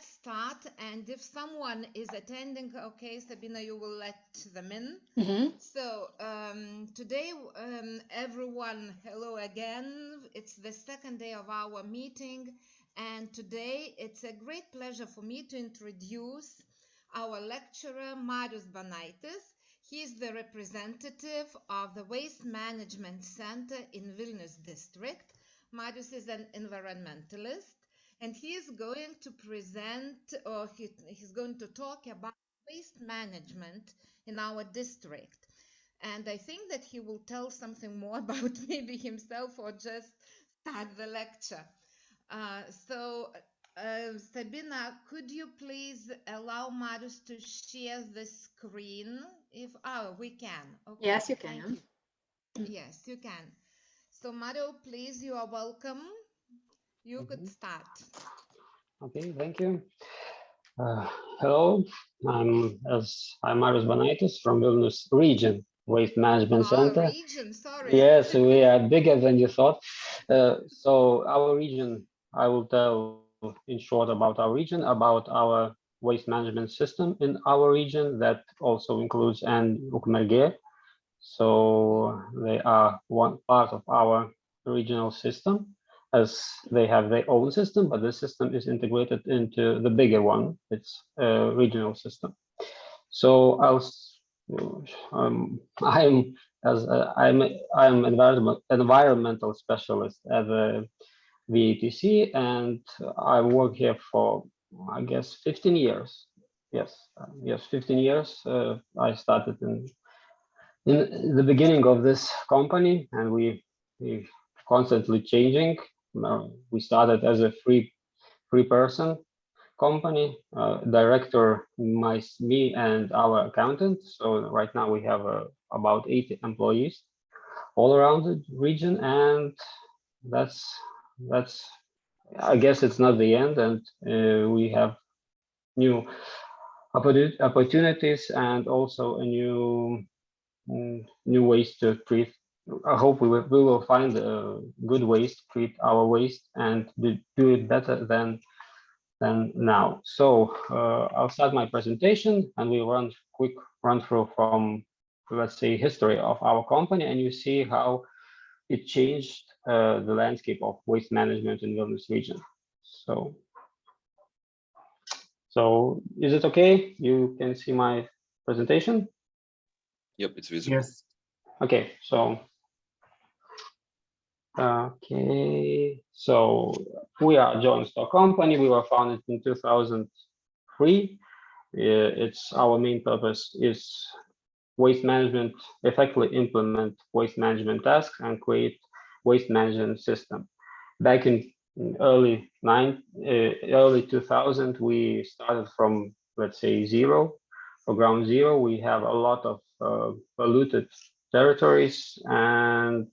start, and if someone is attending, okay, Sabina, you will let them in. So today, everyone, hello again. It's the second day of our meeting, and today it's a great pleasure for me to introduce our lecturer, Marius Banaitis. He is the representative of the Waste Management Center in Vilnius district. Marius is an environmentalist, and he is going to present, or he's going to talk about waste management in our district. And I think that he will tell something more about maybe himself or just start the lecture. Sabina, could you please allow Marius to share the screen? We can. Okay. Yes, you can. Thank you. Yes, you can. So Mario, please, you are welcome. You could start. Okay, thank you. Hello, I'm Marius Banaitis from Vilnius Region Waste Management Center. Region, sorry. Yes, we are bigger than you thought. So our region, I will tell in short about our region, about our waste management system in our region that also includes and Ukmergė. So they are one part of our regional system, as they have their own system, but the system is integrated into the bigger one. It's a regional system. So I'm environmental specialist at the VATC, and I work here for, I guess, 15 years. Yes, 15 years. I started in the beginning of this company, and we constantly changing. We started as a free person company, director, me and our accountant. So right now we have about 80 employees all around the region, and that's I guess it's not the end, and we have new opportunities and also a new ways to treat. I hope we will find good ways to treat our waste and do it better than now. So I'll start my presentation, and we'll run quick run through from, let's say, history of our company, and you see how it changed the landscape of waste management in Vilnius region. So is it okay? You can see my presentation? Yep, it's visible. Yes. Okay, so we are a joint stock company. We were founded in 2003. It's our main purpose is waste management, effectively implement waste management tasks and create waste management system. Back in early 2000, we started from, let's say, zero, or ground zero. We have a lot of polluted territories, and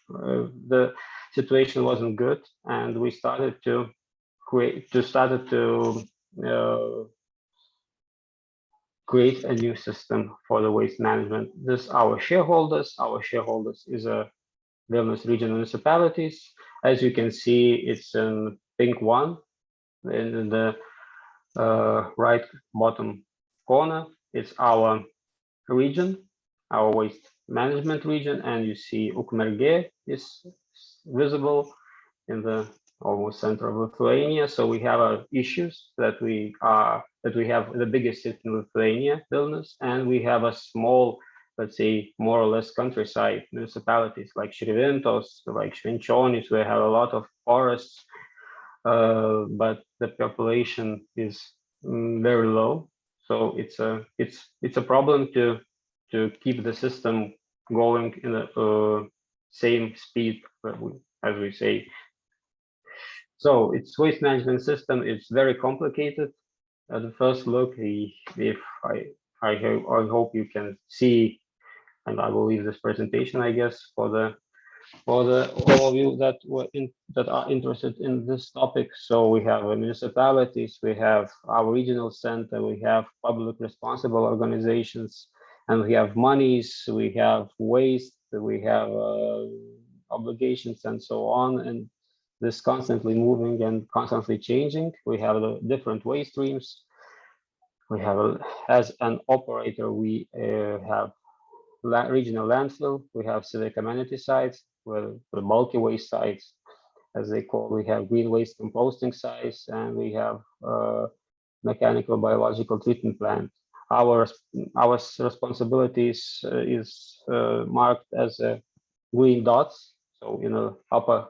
the situation wasn't good, and we started to create a new system for the waste management. This our shareholders. Our shareholders is a Vilnius region municipalities. As you can see, it's in pink one in the right bottom corner. It's our region, our waste management region, and you see Ukmergė is visible in the almost center of Lithuania. So we have issues that we have the biggest city in Lithuania, Vilnius, and we have a small, let's say, more or less countryside municipalities like Širvintos, like Švenčionys. We have a lot of forests, but the population is very low. So it's a problem to keep the system going in the same speed as we say. So its waste management system is very complicated. At the first look, if I hope you can see, and I will leave this presentation, I guess, for all of you that are interested in this topic. So we have municipalities, we have our regional center, we have public responsible organizations, and we have monies, we have waste, we have obligations, and so on. And this constantly moving and constantly changing. We have the different waste streams. We have, as an operator, we have regional landfill. We have civic amenity sites, where the bulky waste sites, as they call. We have green waste composting sites, and we have mechanical biological treatment plant. Our responsibilities is marked as green dots. So in the upper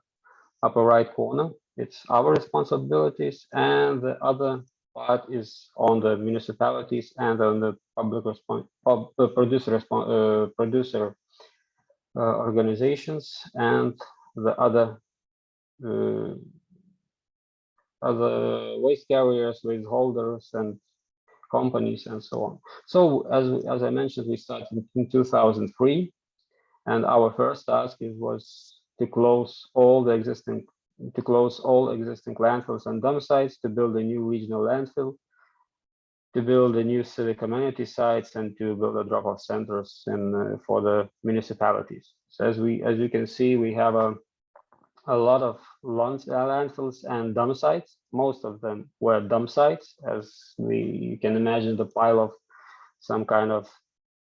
right corner, it's our responsibilities, and the other part is on the municipalities and on the public producer organizations, and the other waste carriers, waste holders, and companies, and so on. So as I mentioned, we started in 2003, and our first task was to close all existing landfills and dump sites, to build a new regional landfill, to build a new civic amenity sites, and to build a drop-off centers for the municipalities. So as you can see, we have a lot of landfills and dump sites. Most of them were dump sites, as you can imagine the pile of some kind of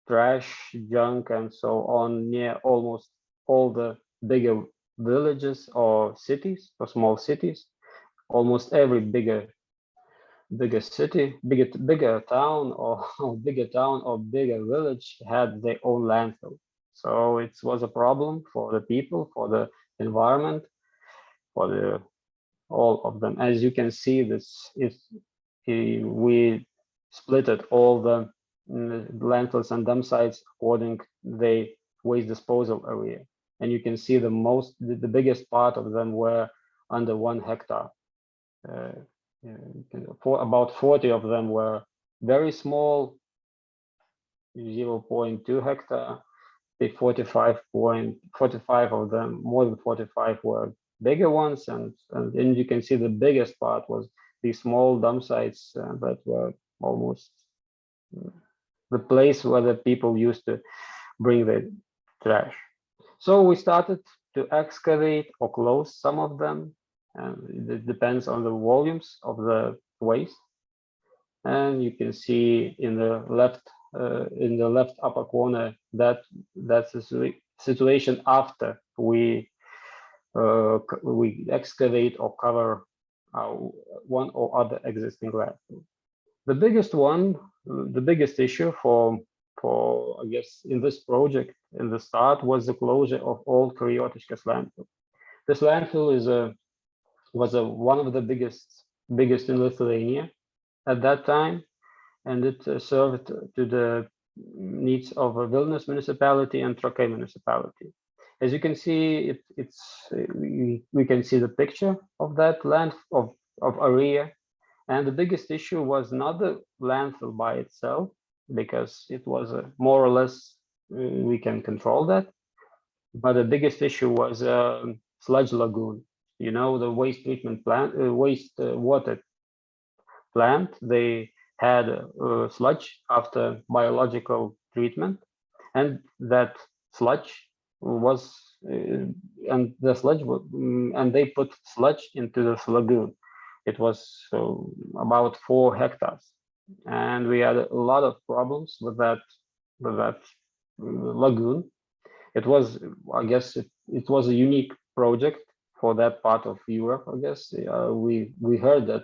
trash, junk, and so on near almost all the bigger villages or cities or small cities. Almost every bigger city, bigger town or bigger village had their own landfill. So it was a problem for the people, for the environment, for all of them. As you can see, we splitted all the landfills and dump sites according the waste disposal area, and you can see the biggest part of them were under 1 hectare. For about 40 of them were very small, 0.2 hectare. The 45 of them, more than 45, were bigger ones, and then you can see the biggest part was these small dump sites that were almost the place where the people used to bring the trash. So we started to excavate or close some of them, and it depends on the volumes of the waste. And you can see in the left upper corner that's the situation after we excavate or cover one or other existing landfill. The biggest issue for I guess in this project in the start was the closure of old Kriotiškės landfill. This landfill was one of the biggest in Lithuania at that time, and it served to the needs of a Vilnius municipality and Trakai municipality. As you can see, we can see the picture of that land of area, and the biggest issue was not the landfill by itself, because it was more or less we can control that, but the biggest issue was sludge lagoon. You know, the waste treatment plant, water plant, they had sludge after biological treatment, and that sludge was and they put sludge into this lagoon. It was about 4 hectares, and we had a lot of problems with that lagoon. It was, I guess, it was a unique project for that part of Europe. I guess we heard that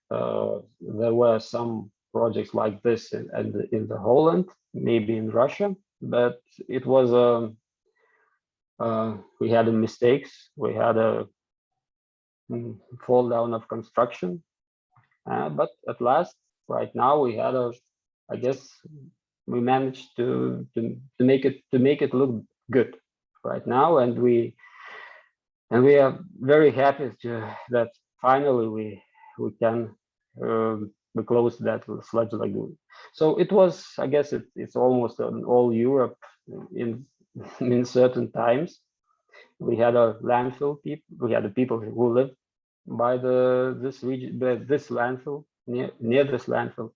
there were some projects like this in the Holland, maybe in Russia, but it was we had mistakes. We had a fall down of construction, but at last, right now, we had I guess we managed to make it look good right now, and we are very happy that finally we can close that sludge lagoon. So it was, I guess it's almost in all Europe in certain times. We had a landfill people. We had the people who lived by this region, this landfill, near this landfill.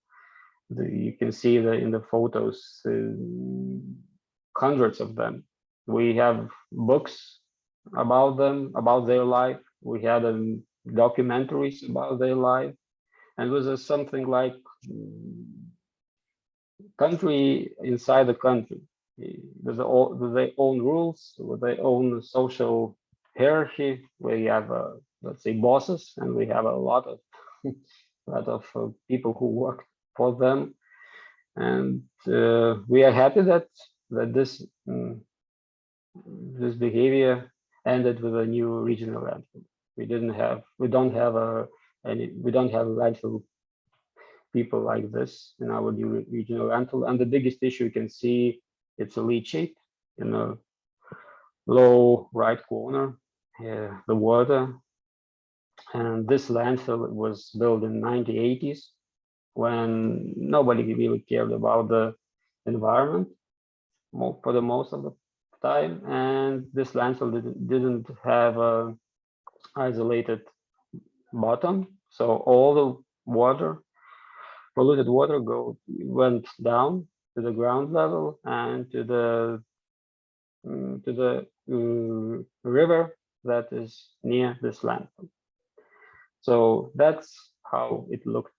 You can see in the photos hundreds of them. We have books about them, about their life. We had documentaries about their life, and it was something like country inside the country, with their own rules, with their own social hierarchy. We have, let's say, bosses, and we have a lot of people who work for them, and we are happy that this this behavior ended with a new regional landfill. We don't have landfill people like this in our new regional landfill. And the biggest issue you can see, it's a leachate in the low right corner, the water. And this landfill was built in 1980s when nobody really cared about the environment for the most of the time. And this landfill didn't have a isolated bottom. So all the polluted water went down to the ground level and to the river that is near this landfill. So that's how it looked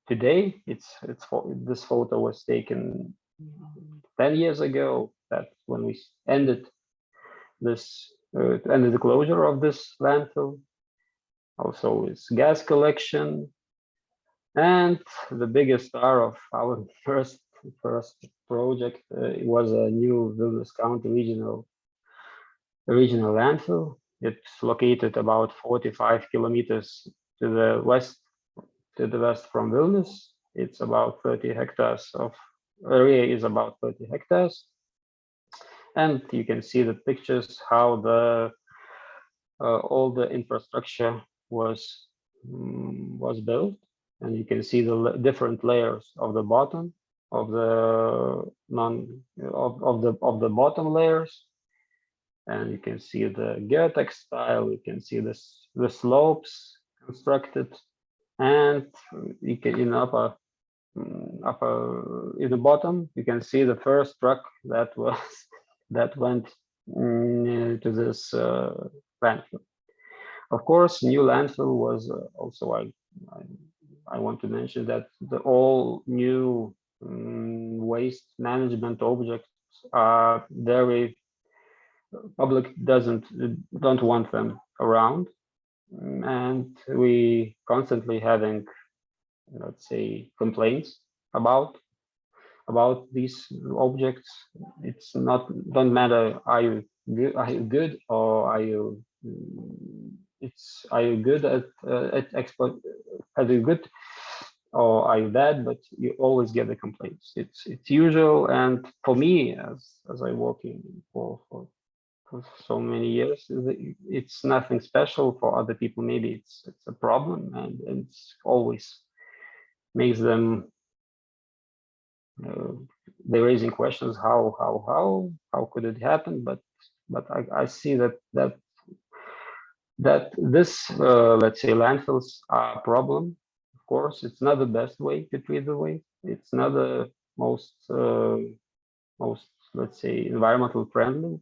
today. This photo was taken 10 years ago. That's when we ended the closure of this landfill. Also, it's gas collection. And the biggest star of our first project was a new Vilnius County regional landfill. It's located about 45 kilometers to the west from Vilnius. It's about 30 hectares of area is about 30 hectares. And you can see the pictures how the all the infrastructure was built. And you can see the different layers of the bottom of the bottom layers, and you can see the geotech style. You can see the slopes constructed, and you can in the bottom you can see the first truck that went to this landfill. Of course, new landfill was also I want to mention that all new waste management objects are very public don't want them around, and we constantly having, let's say, complaints about these objects. It's don't matter are you good or are you good at export? Are you good or are you bad? But you always get the complaints. It's usual, and for me, as I work for so many years, it's nothing special. For other people, maybe it's a problem, and it's always makes them they're raising questions. How could it happen? But I see that this let's say landfills are a problem. Of course, it's not the best way to treat the waste. It's not the most let's say environmental friendly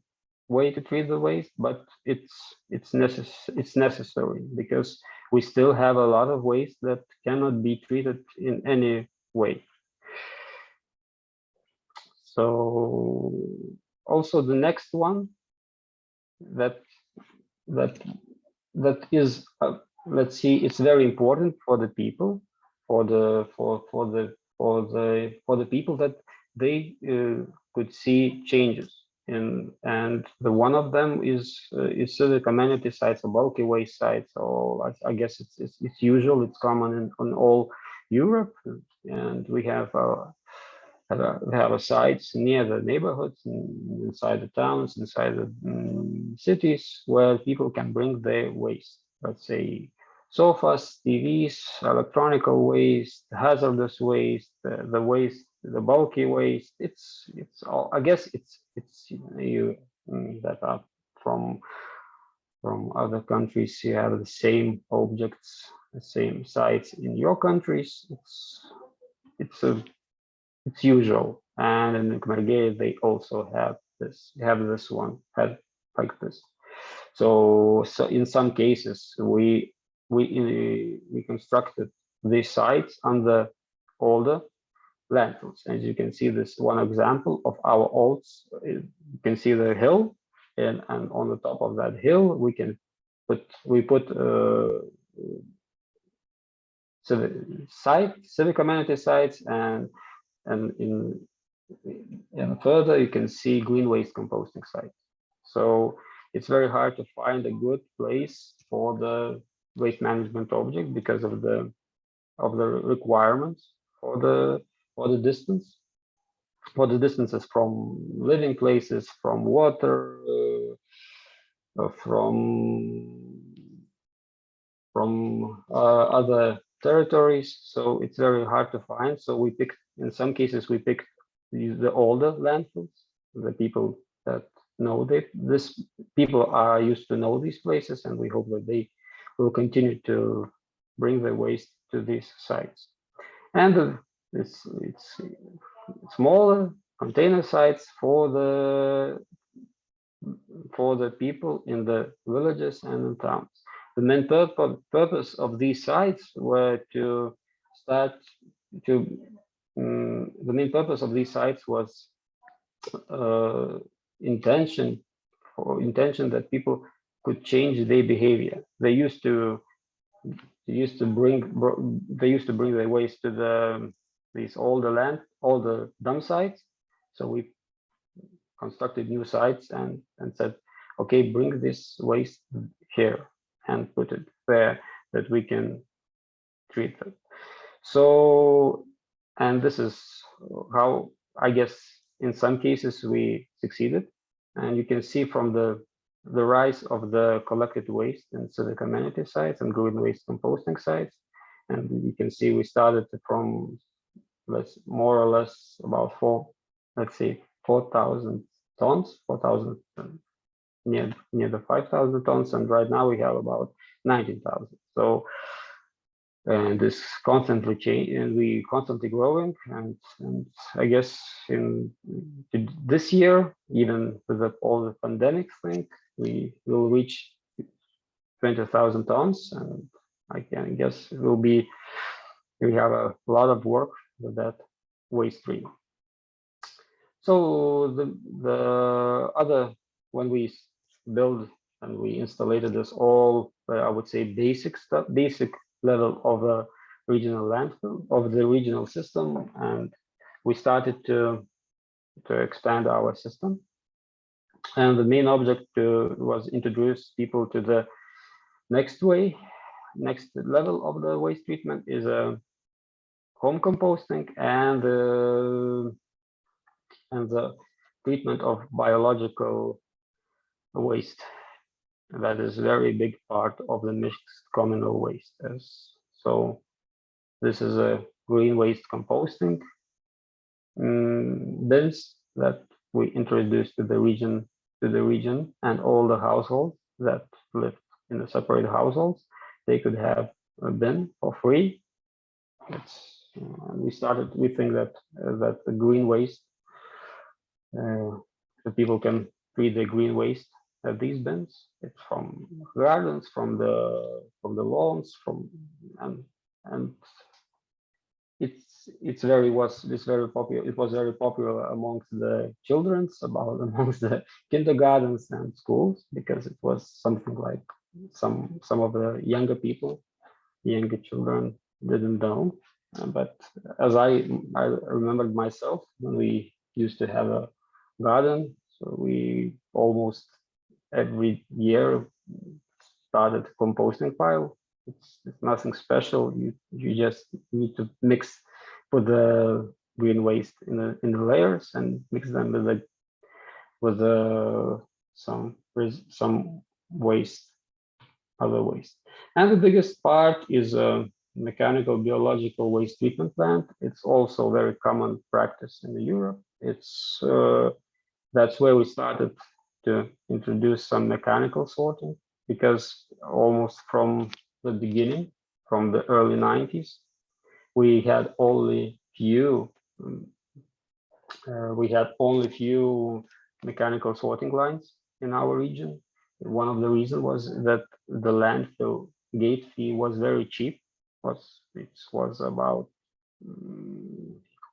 way to treat the waste, but it's necessary because we still have a lot of waste that cannot be treated in any way. So also the next one that is let's see, it's very important for the people, for the people that they could see changes in, and the one of them is civic amenity sites or bulky waste sites. Or I guess it's usual, it's common on all Europe, and we have sites near the neighborhoods, inside the towns, inside the cities, where people can bring their waste. Let's say sofas, TVs, electronic waste, hazardous waste, the waste, the bulky waste. It's all. I guess it's you that are from other countries. You have the same objects, the same sites in your countries. It's usual, and in Ukmergė they also have this one like this. So in some cases, we constructed these sites under older landfills. As you can see, this one example of our olds. You can see the hill, and on the top of that hill, we put civic amenity sites, and in further you can see green waste composting sites. So it's very hard to find a good place for the waste management object because of the requirements for the distances from living places, from water, from other territories. So it's very hard to find. So we picked, in some cases, we picked the older landfills, the people that know this people are used to know these places, and we hope that they will continue to bring the waste to these sites. And it's smaller container sites for the people in the villages and in towns. The main purpose of these sites were to start to the main purpose of these sites was intention that people could change their behavior. They used to bring their waste to these older dump sites. So we constructed new sites and said, okay, bring this waste here and put it there that we can treat it. So, and this is how, I guess, in some cases we succeeded. And you can see from the rise of the collected waste in civic amenity sites and green waste composting sites. And you can see we started from more or less about 4,000 tons, 4,000 near the 5,000 tons, and right now we have about 19,000. So, and this constantly change, and we constantly growing, and I guess in this year, even with all the pandemic thing, we will reach 20,000 tons, and I can guess we have a lot of work with that waste stream. So the other, when we build and we installed this all, I would say basic level of a regional landfill, of the regional system, and we started to expand our system. And the main object was introduce people to the next level of the waste treatment is a home composting and the treatment of biological waste. That is a very big part of the mixed communal waste. So this is a green waste composting bins that we introduced to the region, and all the households that live in the separate households, they could have a bin for free. We think that the green waste, the people can treat the green waste at these bins. It's from gardens, from the lawns, and it was very popular amongst the children, amongst the kindergartens and schools, because it was something like some of the younger children didn't know. But as I remembered myself, when we used to have a garden, so we almost every year started composting pile. It's nothing special. You just need to mix, put the green waste in the layers and mix them with some waste, other waste. And the biggest part is a mechanical biological waste treatment plant. It's also very common practice in Europe. It's that's where we started to introduce some mechanical sorting, because almost from the beginning, from the early 90s, we had only few mechanical sorting lines in our region, one of the reasons was that the landfill gate fee was very cheap. It was about,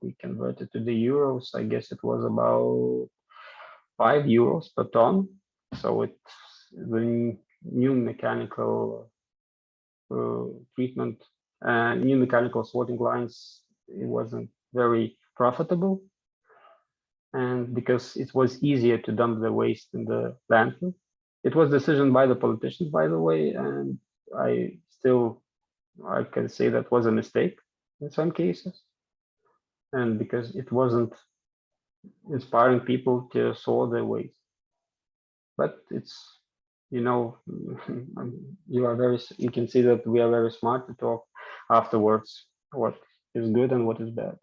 we convert it to the euros, I guess it was about €5 per ton. So it's the new mechanical treatment, new mechanical sorting lines, it wasn't very profitable. And because it was easier to dump the waste in the landfill. It was decision by the politicians, by the way, and I can say that was a mistake in some cases. And because it wasn't inspiring people to sort their waste. But it's, you know, you can see that we are very smart to talk afterwards what is good and what is bad.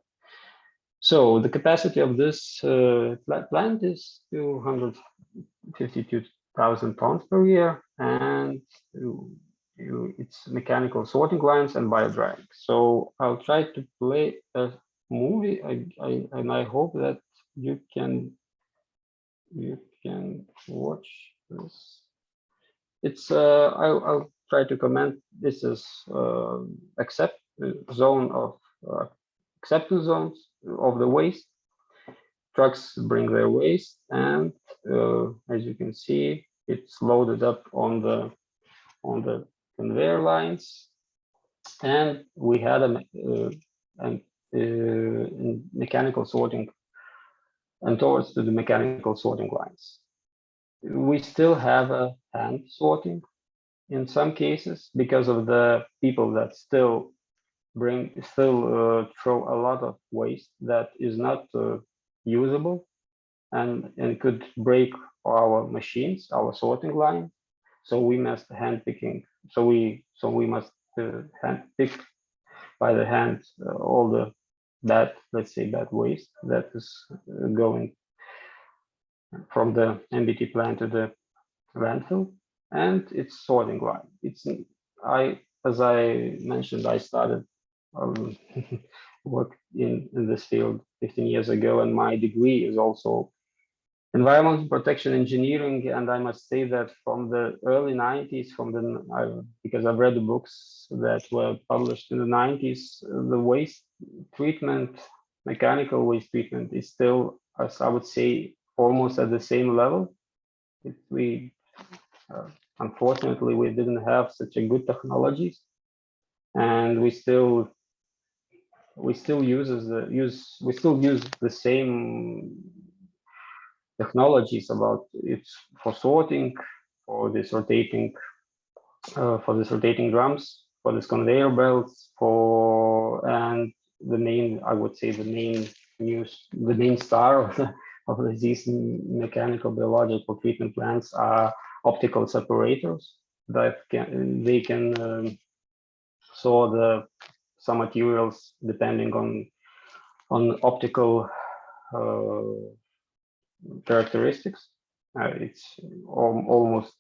So the capacity of this plant is 252,000 tons per year, and it's mechanical sorting lines and biodrying. So I'll try to play a movie, and I hope that you can watch this. It's I'll try to comment. This is zone of acceptance zones of the waste. Trucks bring their waste, and as you can see, it's loaded up on the conveyor lines, and we had a mechanical sorting, and towards the mechanical sorting lines. We still have a hand sorting in some cases because of the people that still throw a lot of waste that is not usable and could break our machines, our sorting line. So we must hand picking. So we must hand pick by the hand all the bad waste that is going from the MBT plant to the landfill, and it's sorting line. As I mentioned, I started work in this field 15 years ago, and my degree is also environmental protection engineering. And I must say that from the early 90s, because I've read the books that were published in the 90s, the waste treatment, mechanical waste treatment, is still, as I would say, almost at the same level. Unfortunately, we didn't have such a good technologies, and we still use the same technologies about it's for sorting, for this rotating drums, for this conveyor belts, and the main star of these mechanical biological treatment plants are optical separators that they can sort some materials depending on optical characteristics. It's almost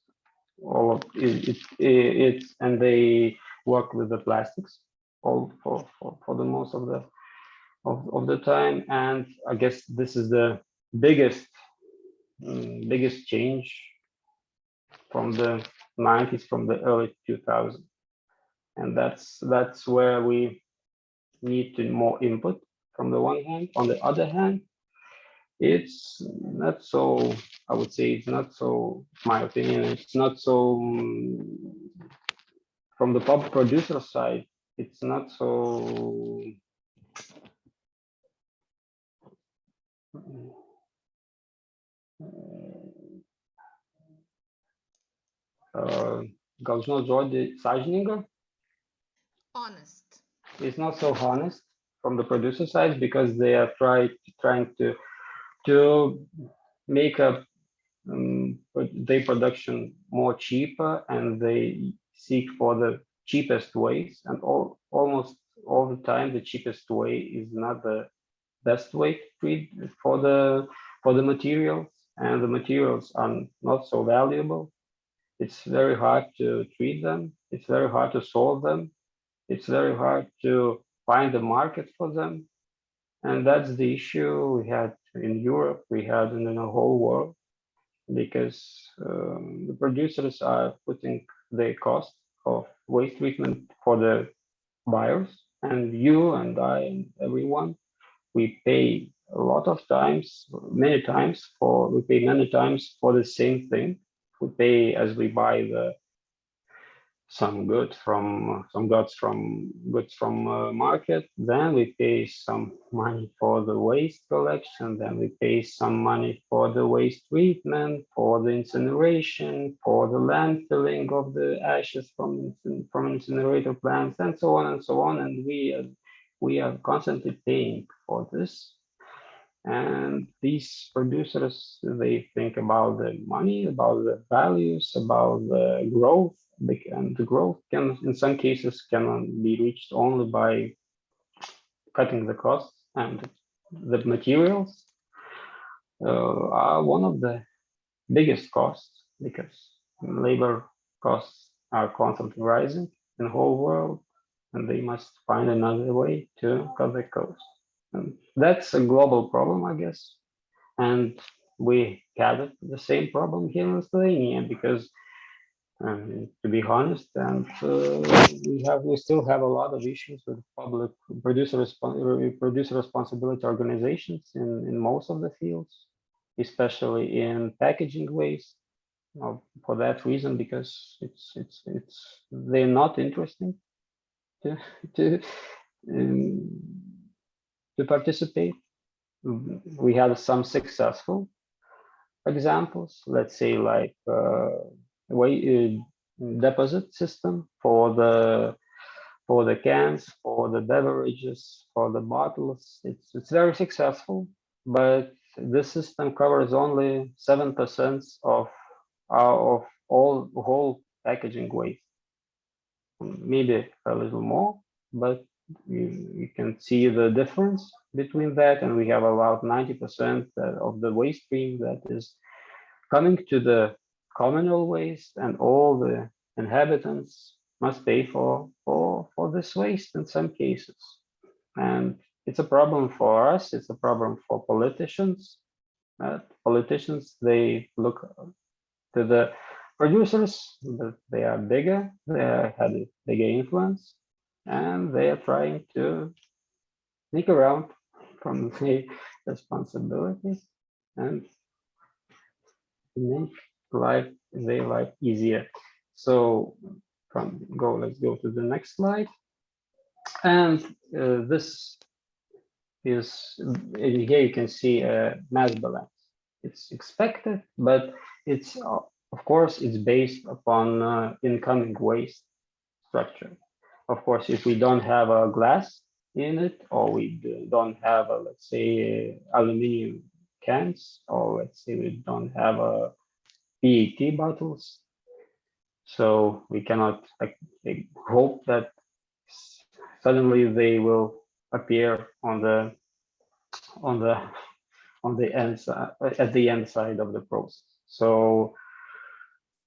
all of it, and they work with the plastics all for the most of the time. And I guess this is the biggest change from the 90s, from the early 2000s, and that's where we need more input from the one hand. On the other hand, it's not so, I would say it's not so, my opinion, it's not so, from the pulp producer side, it's not so gal žinot žodį sąžininga? Honest. It's not so honest from the producer side, because they are trying to make their production more cheaper, and they seek for the cheapest ways, and almost all the time the cheapest way is not the best way to treat for the materials, and the materials are not so valuable. It's very hard to treat them. It's very hard to solve them. It's very hard to find a market for them. And that's the issue we had in Europe, we had in the whole world. because the producers are putting the cost of waste treatment for the buyers, and you and I and everyone, we pay a lot of times, many times we pay many times for the same thing. We pay as we buy some goods from market, then we pay some money for the waste collection, then we pay some money for the waste treatment, for the incineration, for the landfilling of the ashes from incinerator plants, and so on and so on. And we are constantly paying for this. And these producers, they think about the money, about the values, about the growth, and the growth can, in some cases, can be reached only by cutting the costs, and the materials are one of the biggest costs, because labor costs are constantly rising in the whole world, and they must find another way to cut the costs. And that's a global problem, I guess. And we had the same problem here in Lithuania, because to be honest, and we still have a lot of issues with public producer responsibility organizations in most of the fields, especially in packaging waste. For that reason, because they're not interesting to to participate. We had some successful examples, let's say like deposit system for the cans, for the beverages, for the bottles. It's very successful, but this system covers only 7% of all whole packaging waste. Maybe a little more, but you can see the difference between that, and we have about 90% of the waste stream that is coming to the communal waste, and all the inhabitants must pay for this waste in some cases. And it's a problem for us, it's a problem for politicians. Politicians, they look to the producers, that they are bigger, they have a bigger influence, and they are trying to sneak around from the responsibilities and make their life easier. So let's go to the next slide. And this is, here you can see a mass balance. It's expected, but it's of course it's based upon incoming waste structure. Of course, if we don't have a glass in it, or we don't have a, let's say, aluminum cans, or let's say we don't have a PET bottles, so we cannot hope that suddenly they will appear on the end at the end side of the process.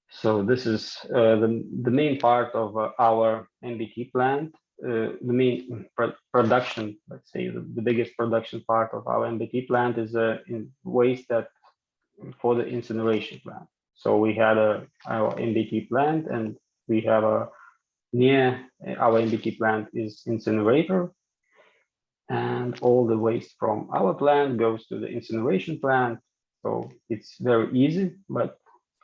So this is the main part of our MBT plant. The main production, let's say the biggest production part of our MBT plant is in waste that for the incineration plant. So we had our MBT plant, and we have near our MBT plant is incinerator, and all the waste from our plant goes to the incineration plant. So it's very easy, but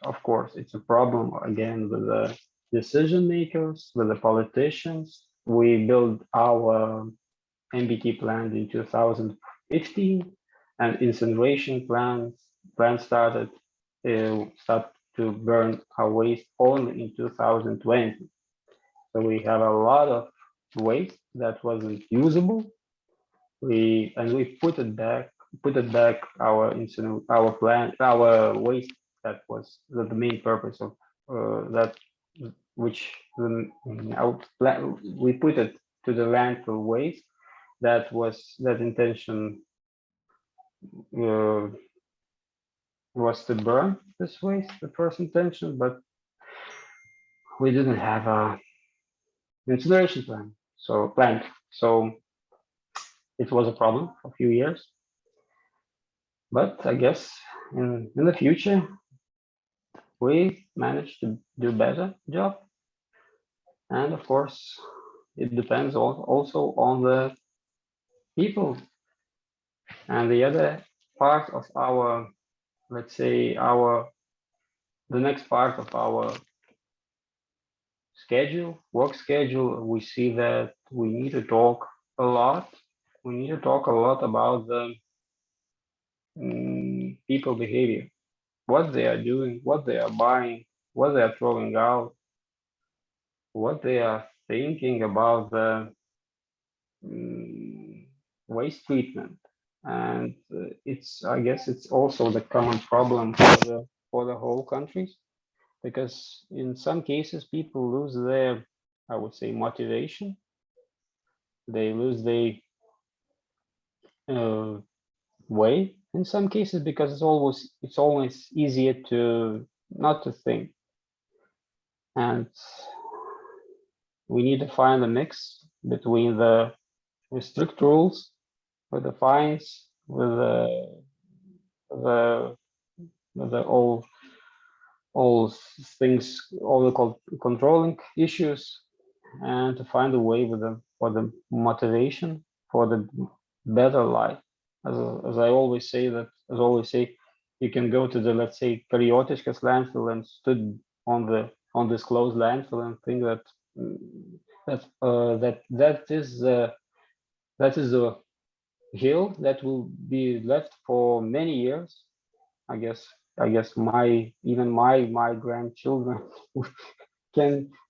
of course it's a problem again with the decision makers, with the politicians. We built our MBT plant in 2015, and incineration plant started to burn our waste only in 2020. So we have a lot of waste that wasn't usable. We put it back our waste that was the main purpose of that, which we put it to the landfill waste. That intention was to burn this waste, the first intention, but we didn't have a incineration plant. So it was a problem for a few years. But I guess in the future, we managed to do better job. And of course, it depends also on the people. And the other part of our, let's say, the next part of our work schedule, we see that we need to talk a lot. We need to talk a lot about the people behavior, what they are doing, what they are buying, what they are throwing out, what they are thinking about the waste treatment. And I guess it's also the common problem for the whole countries, because in some cases people lose their, I would say, motivation. They lose their way in some cases, because it's always easier to not to think. And we need to find a mix between the strict rules, with the fines, with the all things, all the controlling issues, and to find a way for the motivation for the better life. As I always say, you can go to the, let's say, Kariotiškės landfill and stood on this closed landfill and think that that is the hill that will be left for many years. I guess even my grandchildren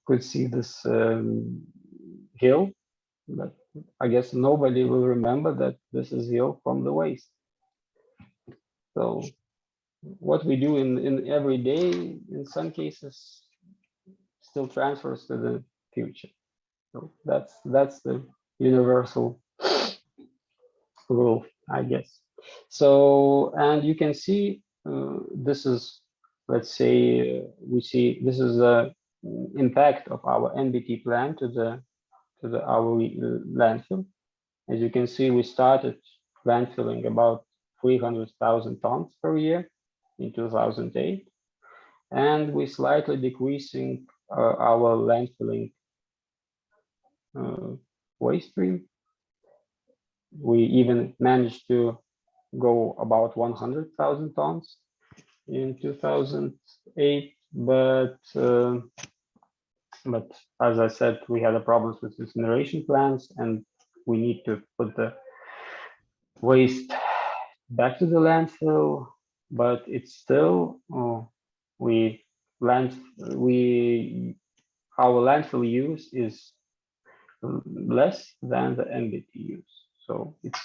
could see this hill, but I guess nobody will remember that this is hill from the waste. So what we do in every day, in some cases, still transfers to the future. So that's the universal rule, I guess. So, and you can see this is, let's say, we see this is the impact of our NBT plan to our landfill. As you can see, we started landfilling about 300,000 tons per year in 2008, and we slightly decreasing our landfilling waste stream. We even managed to go about 100,000 tons in 2008, but as I said, we had a problems with incineration plants, and we need to put the waste back to the landfill. But it's still our landfill use is less than the NBT use, so it's,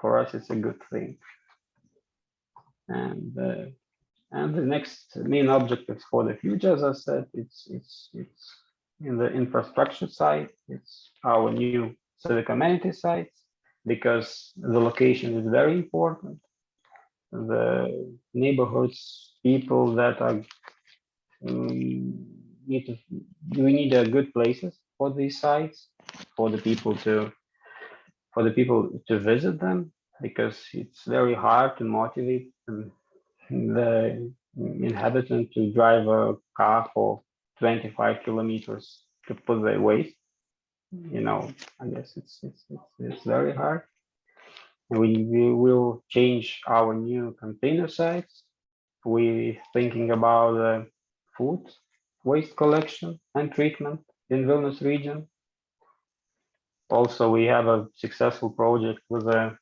for us, it's a good thing. And the next main objectives for the future, as I said, it's in the infrastructure side. It's our new civic amenity sites, because the location is very important. The neighborhoods, people that are we need a good places for these sites, for the people to visit them, because it's very hard to motivate the inhabitant to drive a car for 25 kilometers to put their waste. I guess it's very hard. We will change our new container sites. We're thinking about food waste collection and treatment in Vilnius region. Also, we have a successful project with a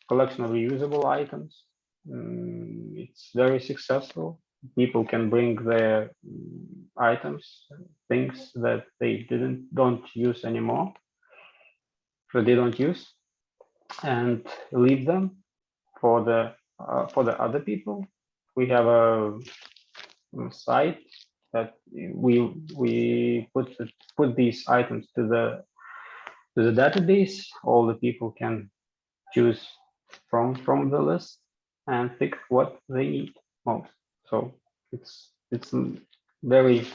collection of reusable items. It's very successful. People can bring their items, things that they don't use anymore, so they don't use, and leave them for the other people. We have a site that we put these items to the database. All the people can choose from the list and pick what they need most. So it's very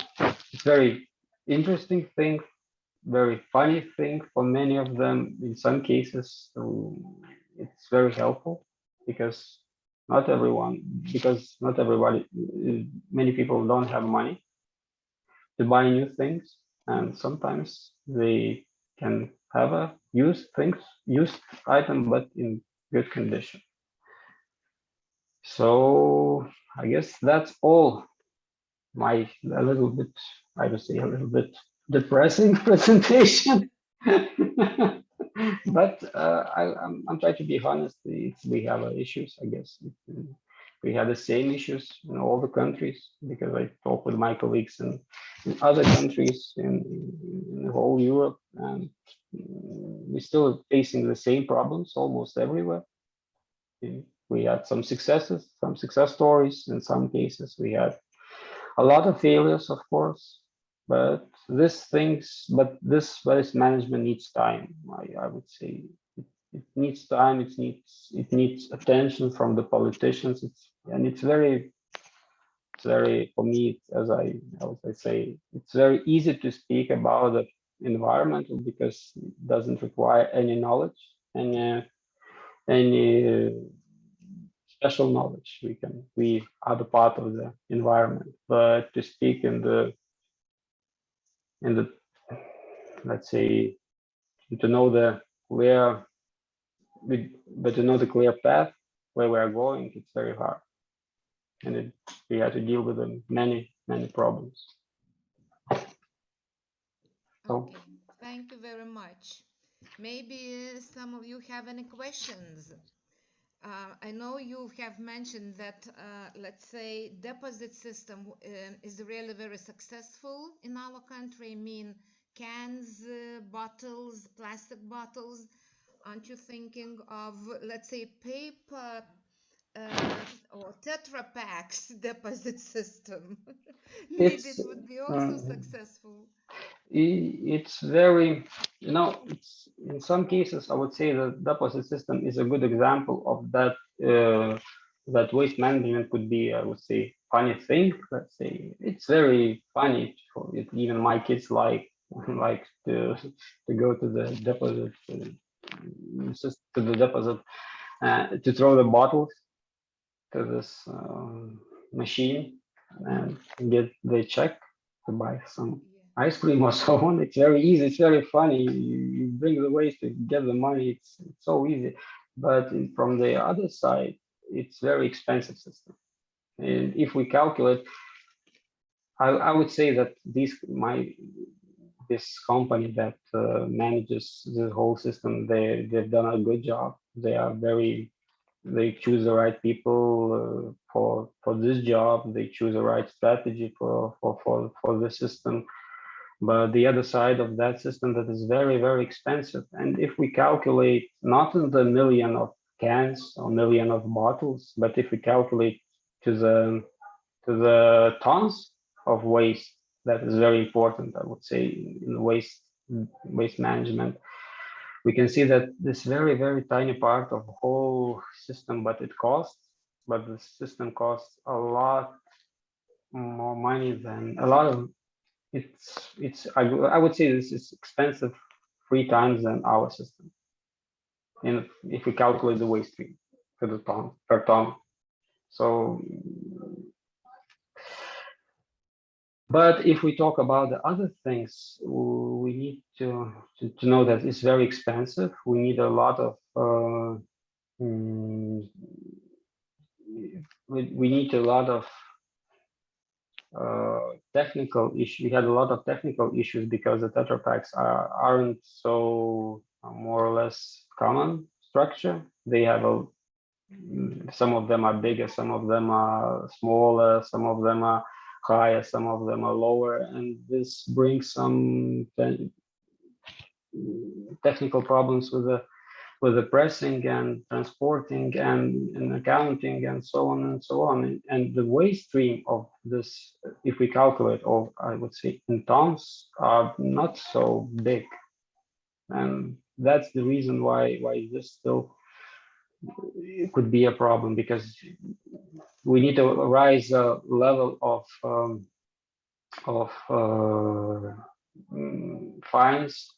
interesting thing, very funny thing for many of them. In some cases, it's very helpful, because not everyone, because not everybody, many people don't have money to buy new things, and sometimes they can have a used item, but in good condition. So I guess that's all my a little bit, I would say, a little bit depressing presentation. But I'm trying to be honest. We have issues, I guess. We have the same issues in all the countries, because I talk with my colleagues in other countries in the whole Europe, and we're still facing the same problems almost everywhere. We had some successes, some success stories. In some cases, we had a lot of failures, of course, but this waste management needs time. I would say it needs time. It needs attention from the politicians. It's very for me, as I say, it's very easy to speak about the environmental because it doesn't require any knowledge, any special knowledge. We are the part of the environment, but to speak in the let's say, to know the to know the clear path where we are going, it's very hard, and we have to deal with many problems. So, okay, thank you very much. Maybe some of you have any questions. I know you have mentioned that, let's say, deposit system is really very successful in our country. I mean, cans, bottles, plastic bottles. Aren't you thinking of, let's say, paper or Tetra Packs deposit system? Maybe it's it would be also successful. it's very, it's in some cases I would say the deposit system is a good example of that. That waste management could be, I would say, funny thing. Let's say it's very funny for it. Even my kids like to go to the deposit to throw the bottles to this machine and get the check to buy some ice cream or so on. It's very easy. It's very funny. You bring the waste to get the money. It's so easy. But from the other side, it's very expensive system. And if we calculate, I would say that this company that manages the whole system, they've done a good job. They choose the right people for this job. They choose the right strategy for the system. But the other side of that system, that is very expensive. And if we calculate not in the million of cans or million of bottles, but if we calculate to the tons of waste, that is very important, I would say, in waste management. We can see that this very tiny part of the whole system, but the system costs a lot more money than a lot of I would say this is expensive 3 times than our system. And if we calculate the waste stream to the ton per ton. So, but if we talk about the other things, we need to know that it's very expensive. We need a lot of we need a lot of technical issues. We had a lot of technical issues because the Tetra Packs aren't so more or less common structure. They have some of them are bigger, some of them are smaller, some of them are higher, some of them are lower, and this brings some technical problems with the pressing and transporting and accounting and so on and so on. And the waste stream of this, if we calculate, or I would say in tons, are not so big. And that's the reason why this still it could be a problem, because we need to rise the level of fines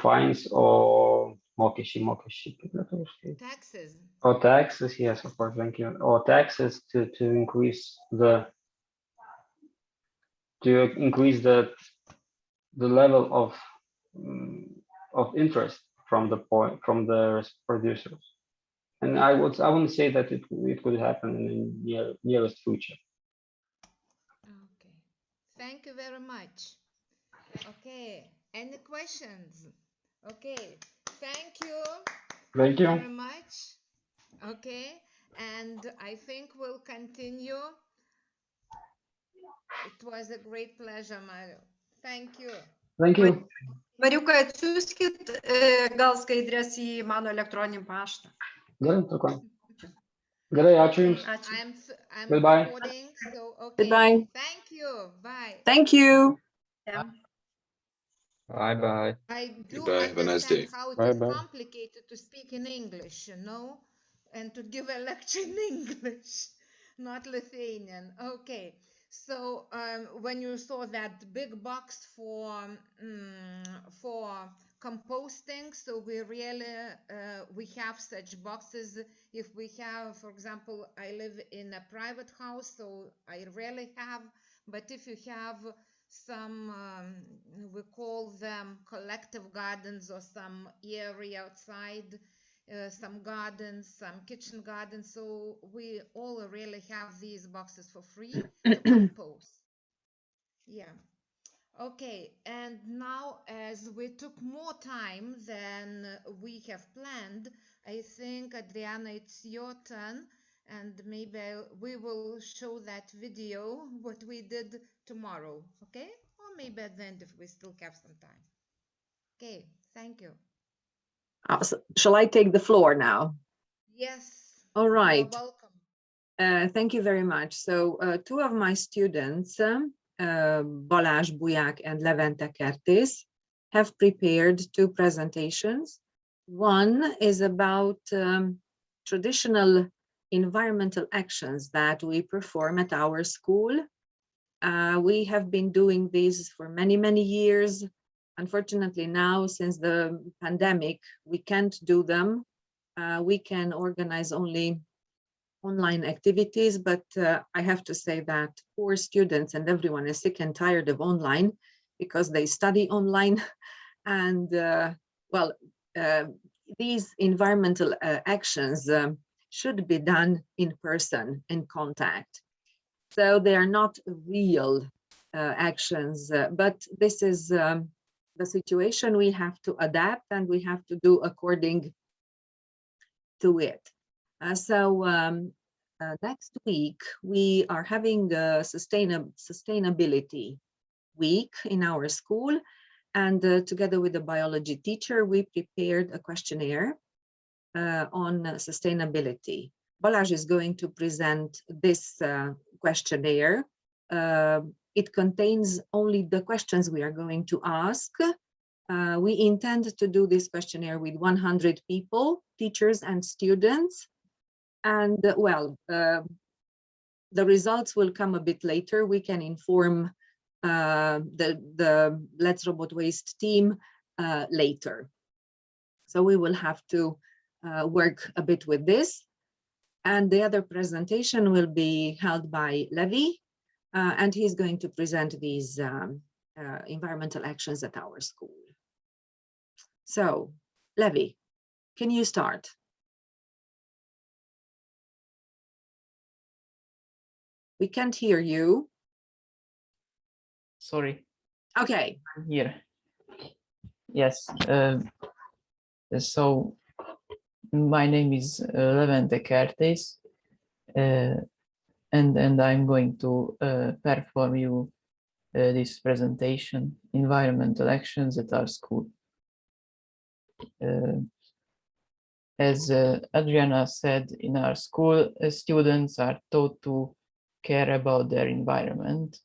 fines or mokesčiai, kaip lietuviškai? Taxes. Or taxes, yes, of course, thank you. Or taxes to increase the level of interest from the producers. And I wouldn't say that it could happen in the nearest future. Okay. Thank you very much. Okay. Any questions? Okay. Thank you. Thank you. Very much. Okay. And I think we'll continue. It was a great pleasure, Mario. Thank you. Thank you. Mariukai, atsiųskit gal skaidrės į mano elektroninį paštą. Gerai, tvarkoj. Gerai, ačiū Jums. Ačiū. I'm Goodbye. recording, so okay. Goodbye. Thank you. Bye. Thank you. Yeah. Bye-bye. I do Goodbye. Have a nice understand day. how it is Bye-bye. complicated to speak in English, you know, and to give a lecture in English, not Lithuanian. Okay. So when you saw that big box for composting, so we really we have such boxes. If we have, for example, I live in a private house, so I rarely have. But if you have some, we call them collective gardens, or some area outside, some gardens, some kitchen gardens. So we all really have these boxes for free to compost. Yeah. Okay. And now, as we took more time than we have planned, I think, Adriana, it's your turn. And maybe we will show that video, what we did tomorrow. Okay? Or maybe at the end if we still have some time. Okay. Thank you. Shall I take the floor now? Yes. All right. You're welcome. Thank you very much. So two of my students, Balázs Buják and Levente Kertész, have prepared two presentations. One is about traditional environmental actions that we perform at our school. We have been doing this for many, many years. Unfortunately, now, since the pandemic, we can't do them. We can organize only online activities, but I have to say that poor students and everyone is sick and tired of online because they study online. And these environmental actions should be done in person, in contact. So they are not real actions, but this is the situation. We have to adapt and we have to do according to it. Next week, we are having a sustainability week in our school. And together with the biology teacher, we prepared a questionnaire on sustainability. Balázs is going to present this questionnaire. It contains only the questions we are going to ask. We intend to do this questionnaire with 100 people, teachers and students. And the results will come a bit later. We can inform the Let's Robot Waste team later. So we will have to work a bit with this. And the other presentation will be held by Levi, and he's going to present these environmental actions at our school. So, Levi, can you start? We can't hear you. Sorry. Okay. I'm here. Yes. So my name is Levente Kertész, and I'm going to perform you this presentation, environmental actions at our school. As Adriana said, in our school, students are taught to care about their environment.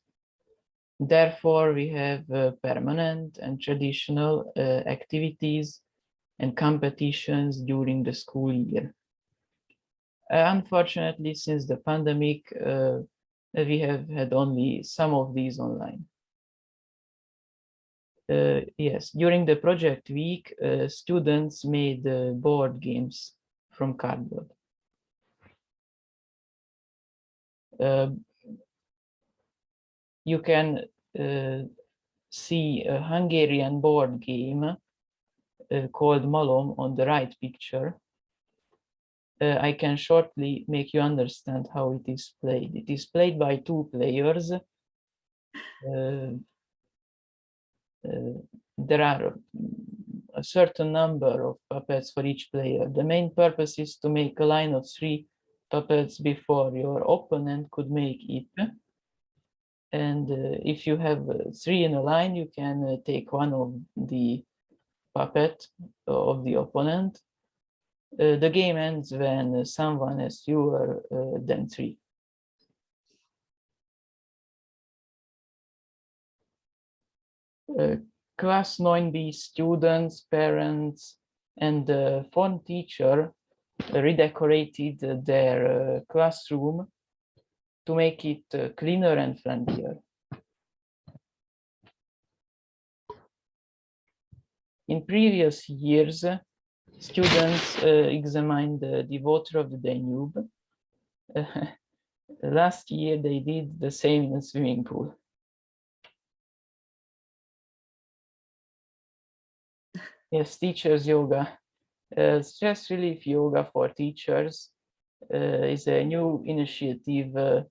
Therefore, we have permanent and traditional activities and competitions during the school year. Unfortunately, since the pandemic, we have had only some of these online. Yes, during the project week, students made board games from cardboard. You can see a Hungarian board game called Malom on the right picture. I can shortly make you understand how it is played. It is played by 2 players. There are a certain number of puppets for each player. The main purpose is to make a line of 3 puppets before your opponent could make it. And if you have 3 in a line, you can take one of the puppet of the opponent. The game ends when someone has fewer than 3. Class 9B students, parents, and the form teacher redecorated their classroom to make it cleaner and friendlier. In previous years, students examined the water of the Danube. Last year, they did the same in a swimming pool. Yes, teachers yoga. Stress relief yoga for teachers is a new initiative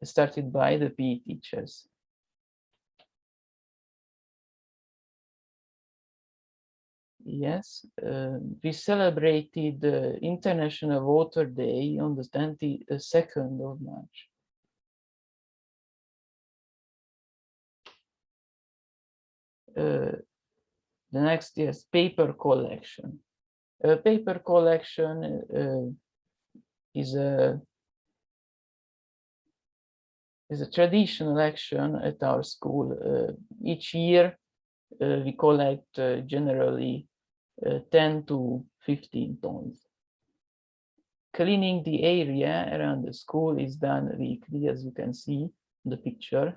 started by the PE teachers. Yes, we celebrated International Water Day on the 22nd of March. The next is paper collection. Paper collection is a traditional action at our school. Each year we collect generally 10 to 15 tons. Cleaning the area around the school is done weekly, as you can see in the picture.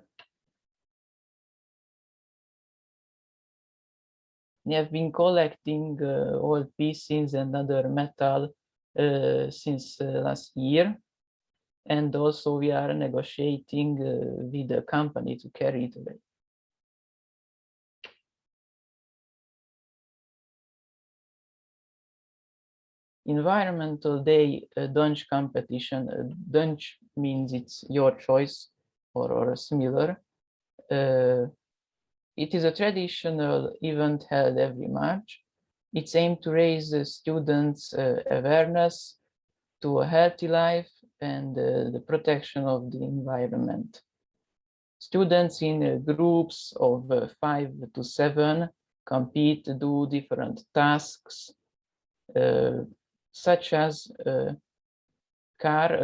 We have been collecting old pieces and other metal since last year. And also we are negotiating with the company to carry it away. Environmental Day Dunch competition. Dunch means it's your choice or similar. It is a traditional event held every March. It's aimed to raise the students' awareness to a healthy life and the protection of the environment. Students in groups of 5 to 7 compete to do different tasks, such as a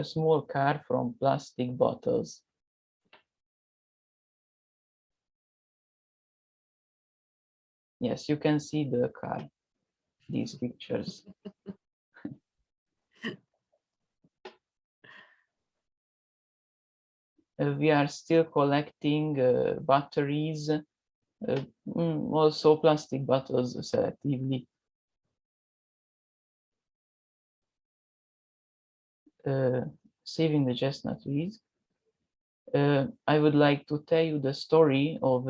small car from plastic bottles. Yes, you can see the car, these pictures. We are still collecting batteries, also plastic bottles selectively. Saving the chestnut trees. I would like to tell you the story of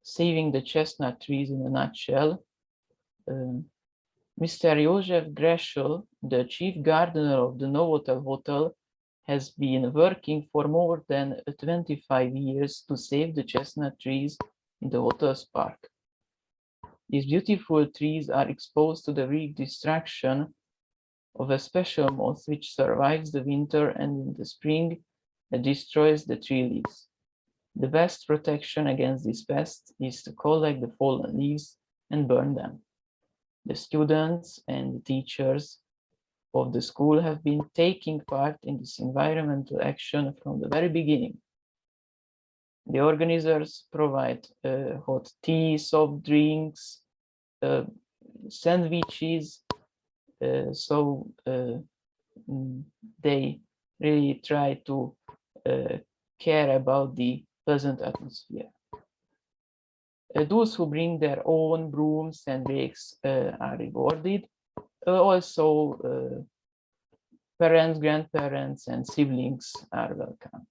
saving the chestnut trees in a nutshell. Mr. József Gressel, the chief gardener of the Novotel Hotel, has been working for more than 25 years to save the chestnut trees in the hotel's park. These beautiful trees are exposed to the weak destruction of a special moth which survives the winter, and in the spring it destroys the tree leaves. The best protection against this pest is to collect the fallen leaves and burn them. The students and the teachers of the school have been taking part in this environmental action from the very beginning. The organizers provide hot tea, soft drinks, sandwiches, so they really try to care about the pleasant atmosphere. Those who bring their own brooms and rakes are rewarded. Also, parents, grandparents, and siblings are welcome.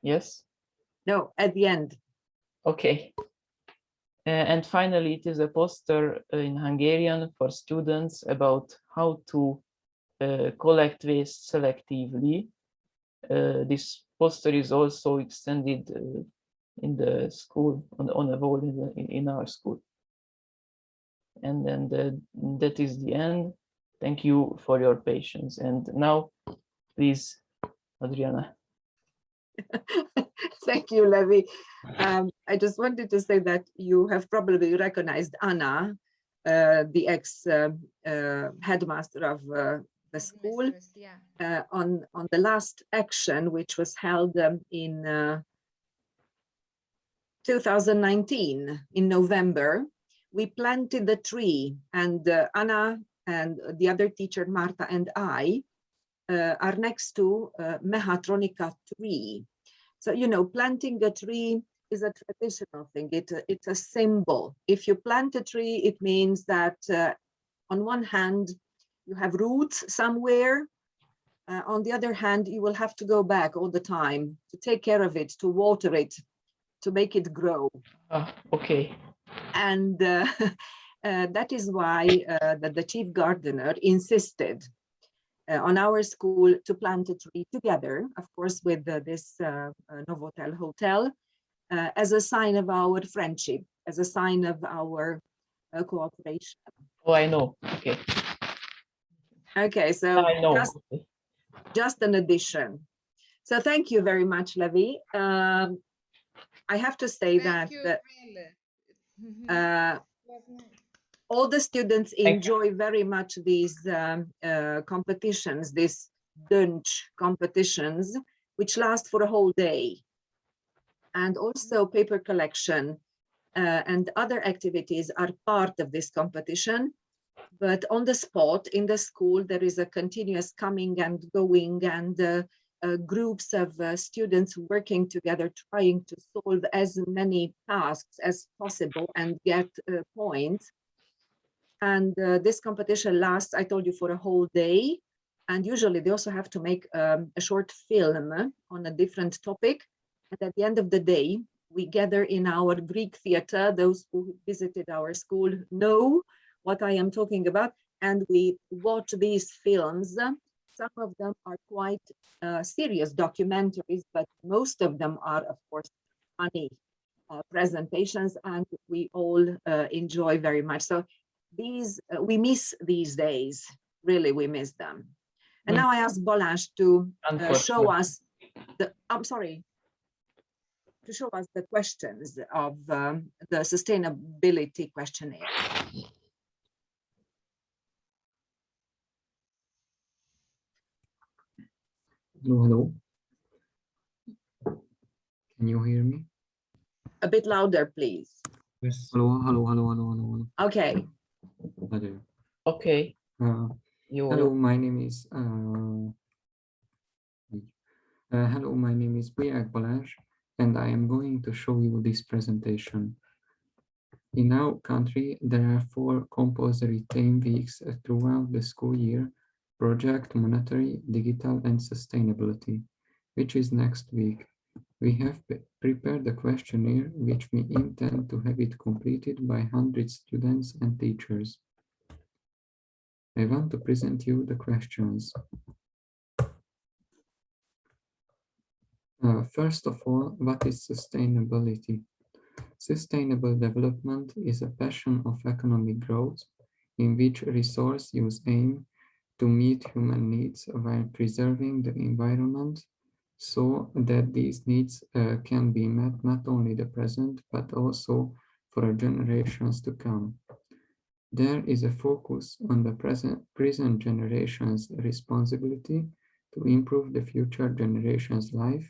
Yes? No, at the end. Okay. And finally, it is a poster in Hungarian for students about how to collect waste selectively. This poster is also extended in the school, on a wall in our school. And then that is the end. Thank you for your patience. And now, please, Adriana. Thank you, Levi. I just wanted to say that you have probably recognized Anna, the ex-headmaster of the school, Yeah. on the last action, which was held in 2019, in November. We planted the tree, and Anna and the other teacher, Marta, and I are next to Mechatronika tree. So, you know, planting a tree is a traditional thing. It's a symbol. If you plant a tree, it means that on one hand, you have roots somewhere. On the other hand, you will have to go back all the time to take care of it, to water it, to make it grow. Okay. And that is why the chief gardener insisted on our school to plant a tree together, of course, with this Novotel Hotel, as a sign of our friendship, as a sign of our cooperation. Oh, I know. Okay. Okay, so I know. Just an addition. So thank you very much, Levi. I have to say Thank that you, all the students enjoy very much these competitions, these Dönch competitions, which last for a whole day. And also paper collection and other activities are part of this competition. But on the spot, in the school, there is a continuous coming and going, and groups of students working together, trying to solve as many tasks as possible and get points. And this competition lasts, I told you, for a whole day. And usually they also have to make a short film on a different topic. And at the end of the day, we gather in our Greek theater. Those who visited our school know what I am talking about. And we watch these films. Some of them are quite serious documentaries, but most of them are, of course, funny presentations, and we all enjoy very much. So these, we miss these days, really, we miss them. And now I ask Balázs to show us the, to show us the questions of the sustainability questionnaire. Hello. Can you hear me? A bit louder, please. Yes. Hello. Okay. Hello. Okay. Hello, my name is Buják Balázs, and I am going to show you this presentation. In our country, there are 4 compulsory theme weeks throughout the school year: project, monetary, digital, and sustainability, which is next week. We have prepared a questionnaire which we intend to have it completed by 100 students and teachers. I want to present you the questions. First of all, what is sustainability? Sustainable development is a passion of economic growth in which resource use aim to meet human needs while preserving the environment so that these needs can be met not only the present but also for generations to come. There is a focus on the present generation's responsibility to improve the future generation's life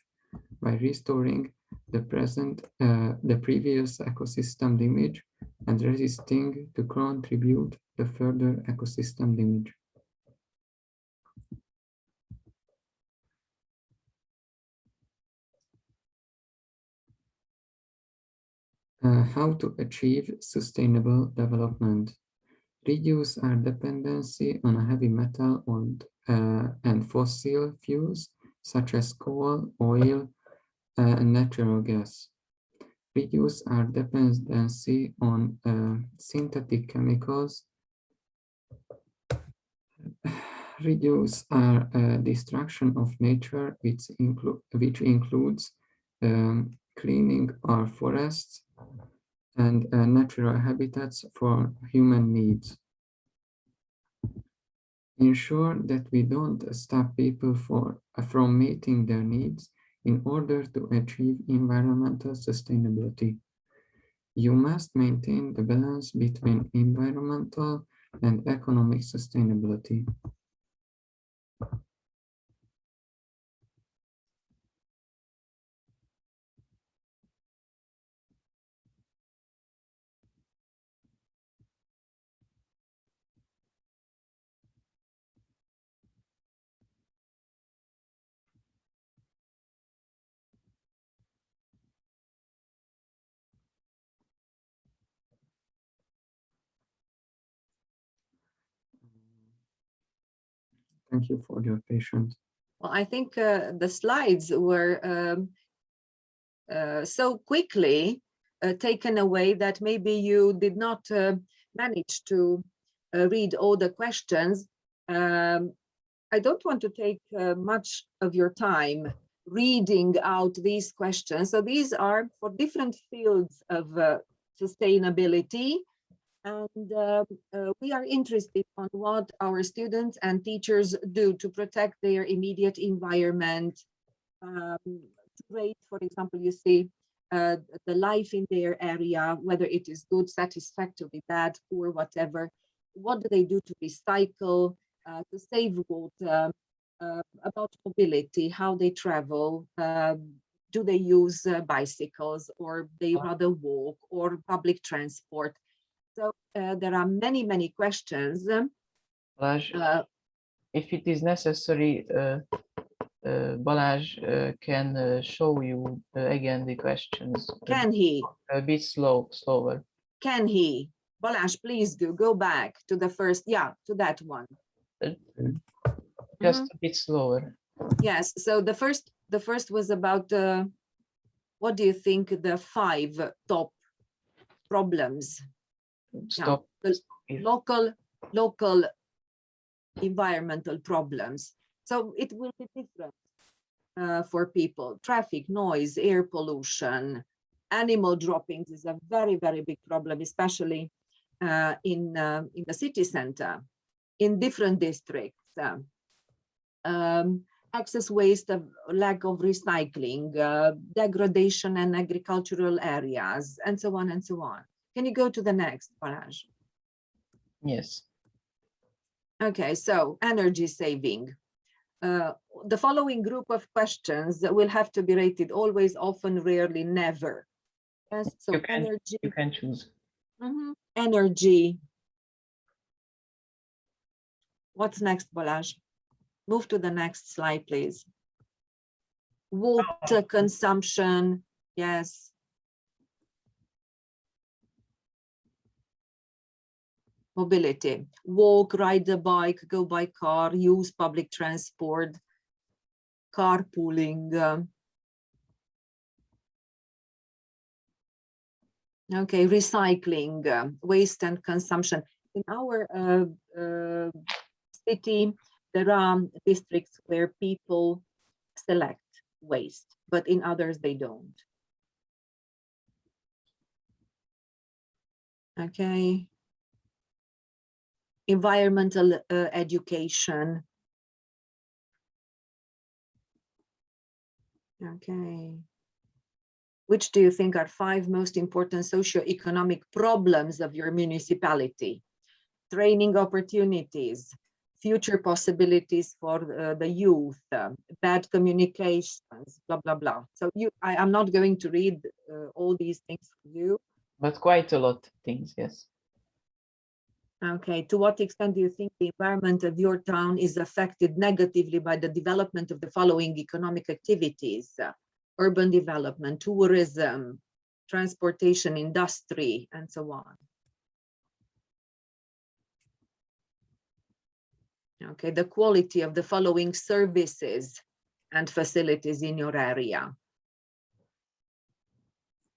by restoring the previous ecosystem damage and resisting to contribute the further ecosystem damage. How to achieve sustainable development. Reduce our dependency on heavy metal and fossil fuels such as coal, oil, and natural gas. Reduce our dependency on synthetic chemicals. Reduce our destruction of nature, which includes cleaning our forests and natural habitats for human needs. Ensure that we don't stop people from meeting their needs in order to achieve environmental sustainability. You must maintain the balance between environmental and economic sustainability. Thank you for your patience. Well, I think the slides were so quickly taken away that maybe you did not manage to read all the questions. I don't want to take much of your time reading out these questions. So these are for different fields of sustainability. And we are interested on what our students and teachers do to protect their immediate environment. Rate, for example, you see the life in their area, whether it is good, satisfactory, bad, poor, whatever. What do they do to recycle, to save water, about mobility, how they travel, do they use bicycles, or they rather walk, or public transport? So there are many, many questions. Balázs, if it is necessary, Balázs can show you again the questions. Can he? A bit slower. Can he? Balázs, please do go back to the first, yeah, to that one. Just a bit slower. Yes, so the first was about what do you think the 5 top problems? Stop. Yeah, the local environmental problems. So it will be different for people. Traffic, noise, air pollution, animal droppings is a very, very big problem, especially in the city center, in different districts. Excess waste, lack of recycling, degradation in agricultural areas, and so on and so on. Can you go to the next, Balázs? Yes. Okay, so energy saving. The following group of questions will have to be rated always, often, rarely, never. Yes, so energy. You can choose. Energy. What's next, Balázs? Move to the next slide, please. Water consumption, yes. Mobility, walk, ride a bike, go by car, use public transport, carpooling. Okay, recycling, waste and consumption. In our city, there are districts where people select waste, but in others they don't. Okay. Environmental education. Okay. Which do you think are 5 most important socio-economic problems of your municipality? Training opportunities, future possibilities for the youth, bad communications, blah, blah, blah. So I'm not going to read all these things for you. But quite a lot of things, yes. Okay, to what extent do you think the environment of your town is affected negatively by the development of the following economic activities? Urban development, tourism, transportation industry, and so on. Okay, the quality of the following services and facilities in your area.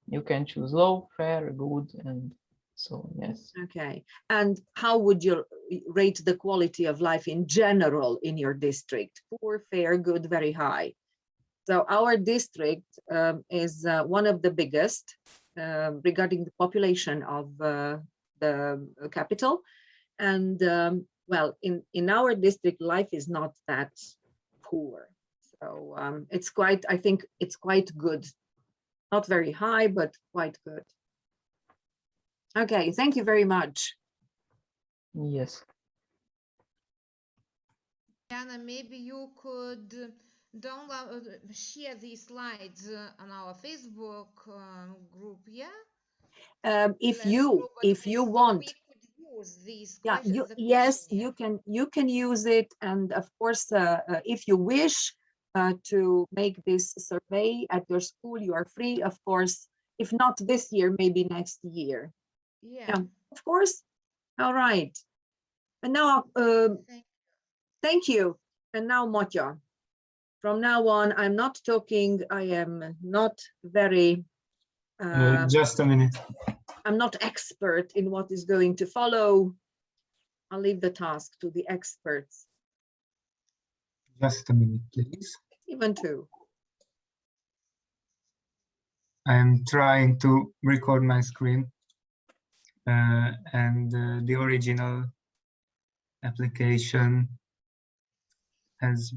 You can choose low, fair, good, and so on, yes. Okay, and how would you rate the quality of life in general in your district? Poor, fair, good, very high. So our district is one of the biggest regarding the population of the capital. And well, in our district, life is not that poor. So it's quite, I think it's quite good. Not very high, but quite good. Okay, thank you very much. Yes. Diana, maybe you could download, share these slides on our Facebook group, yeah? If Let's you probably- want, we could use these yeah, questions. yes, questionnaire. you can use it, and of course, if you wish to make this survey at your school, you are free, of course. If not this year, maybe next year. Yeah. Yeah, of course. All right. And now, thank you. And now, Motya. From now on, I'm not talking. I am not very. Just a minute. I'm not expert in what is going to follow. I'll leave the task to the experts. Just a minute, please. Even two. I'm trying to record my screen, and the original application has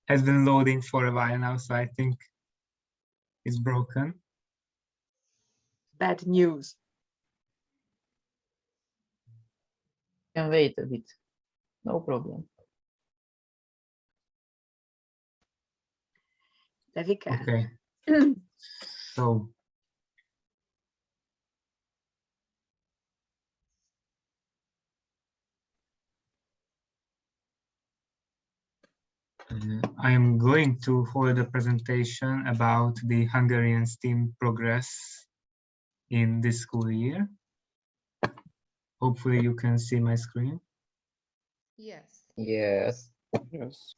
been loading for a while now, so I think it's broken. Bad news. Can wait a bit. No problem. Devika. Okay. So I am going to hold a presentation about the Hungarian STEAM progress in this school year. Hopefully you can see my screen. Yes. Yes. Yes.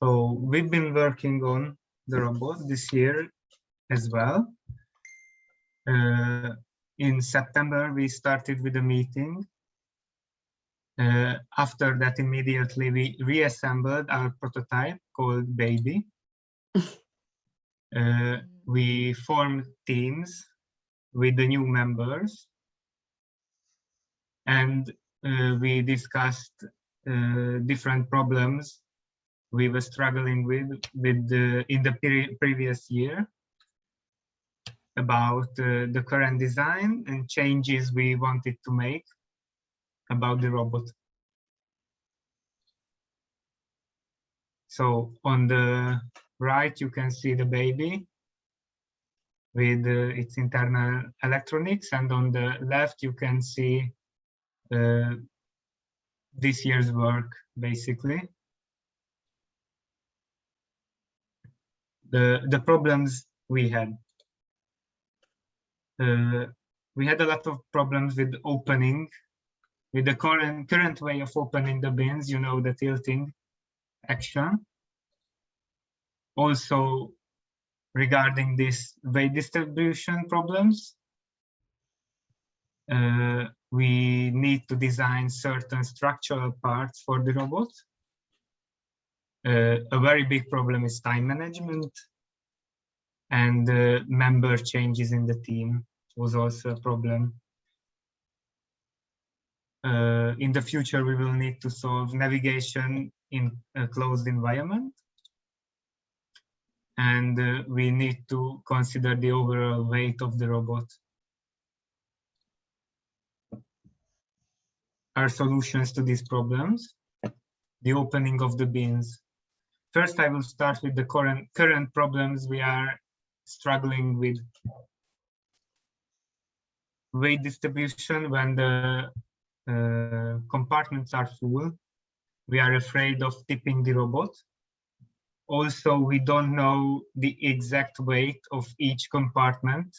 So we've been working on the robot this year as well. In September, we started with a meeting. After that, immediately we reassembled our prototype called Baby. We formed teams with the new members, and we discussed different problems we were struggling with in the previous year, about the current design and changes we wanted to make about the robot. So on the right, you can see the Baby with its internal electronics, and on the left, you can see this year's work, basically. The problems we had. We had a lot of problems with opening, with the current way of opening the bins, you know, the tilting action. Also, regarding this weight distribution problems, we need to design certain structural parts for the robot. A very big problem is time management, and member changes in the team was also a problem. In the future, we will need to solve navigation in a closed environment, and we need to consider the overall weight of the robot. Our solutions to these problems: the opening of the bins. First, I will start with the current problems we are struggling with. Weight distribution when the compartments are full, we are afraid of tipping the robot. Also, we don't know the exact weight of each compartment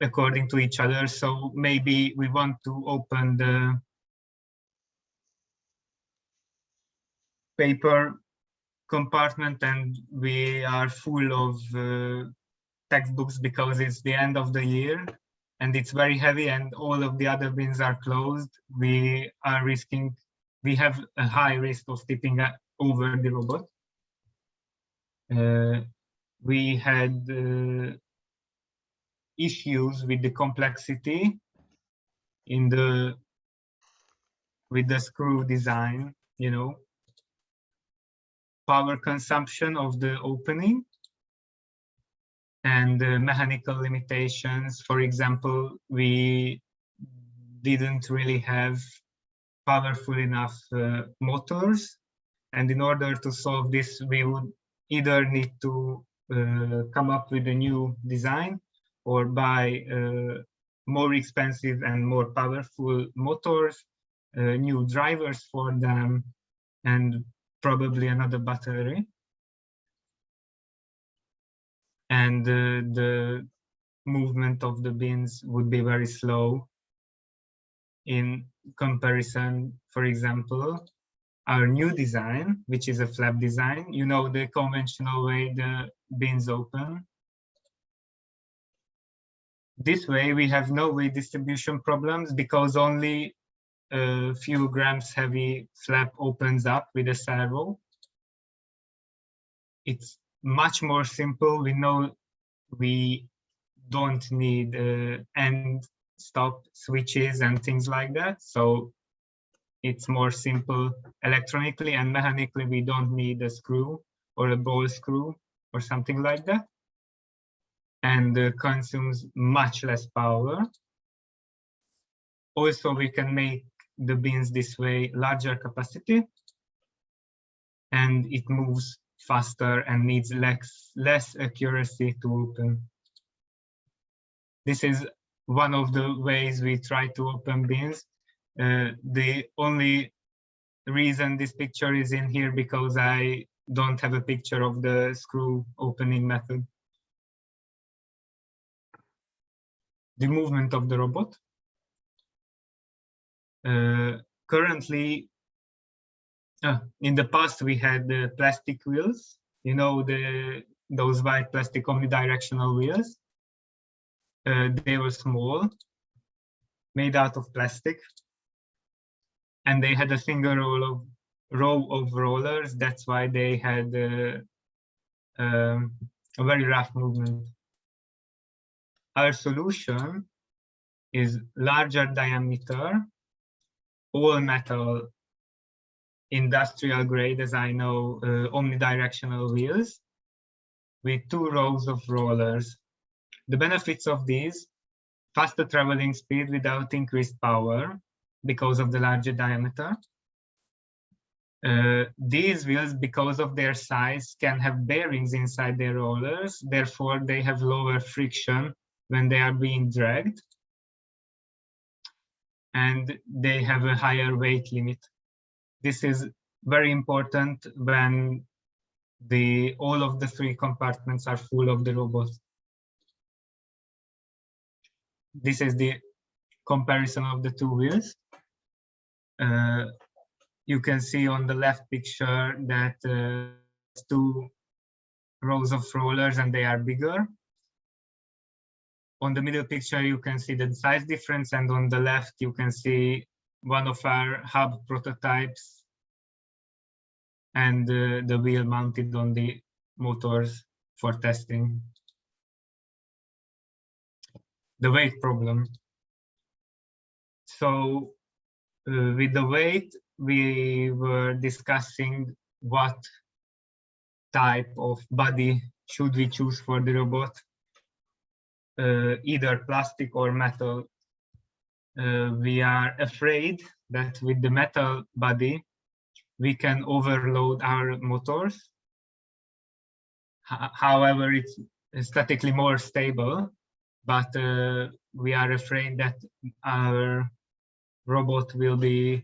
according to each other. So maybe we want to open the paper compartment and we are full of textbooks because it's the end of the year and it's very heavy and all of the other bins are closed. We have a high risk of tipping over the robot. We had issues with the complexity with the screw design, you know, power consumption of the opening and mechanical limitations. For example, we didn't really have powerful enough motors, and in order to solve this, we would either need to come up with a new design or buy more expensive and more powerful motors, new drivers for them, and probably another battery. And the movement of the bins would be very slow in comparison. For example, our new design, which is a flap design, you know, the conventional way the bins open. This way we have no weight distribution problems because only a few grams heavy flap opens up with a servo. It's much more simple. We know we don't need end stop switches and things like that. So it's more simple electronically, and mechanically we don't need a screw or a ball screw or something like that. And consumes much less power. Also, we can make the bins this way larger capacity, and it moves faster and needs less accuracy to open. This is one of the ways we try to open bins. The only reason this picture is in here because I don't have a picture of the screw opening method. The movement of the robot. Currently, in the past we had the plastic wheels, you know, those white plastic omnidirectional wheels. They were small, made out of plastic, and they had a single row of rollers. That's why they had a very rough movement. Our solution is larger diameter, all metal, industrial grade, as I know, omnidirectional wheels with 2 rows of rollers. The benefits of these: faster traveling speed without increased power because of the larger diameter. These wheels, because of their size, can have bearings inside their rollers. Therefore, they have lower friction when they are being dragged. And they have a higher weight limit. This is very important when all of the 3 compartments are full of the robot. This is the comparison of the 2 wheels. You can see on the left picture that 2 rows of rollers and they are bigger. On the middle picture, you can see the size difference, and on the left, you can see one of our hub prototypes and the wheel mounted on the motors for testing. The weight problem. So with the weight, we were discussing what type of body should we choose for the robot. Either plastic or metal. We are afraid that with the metal body, we can overload our motors. However, it's statically more stable but we are afraid that our robot will be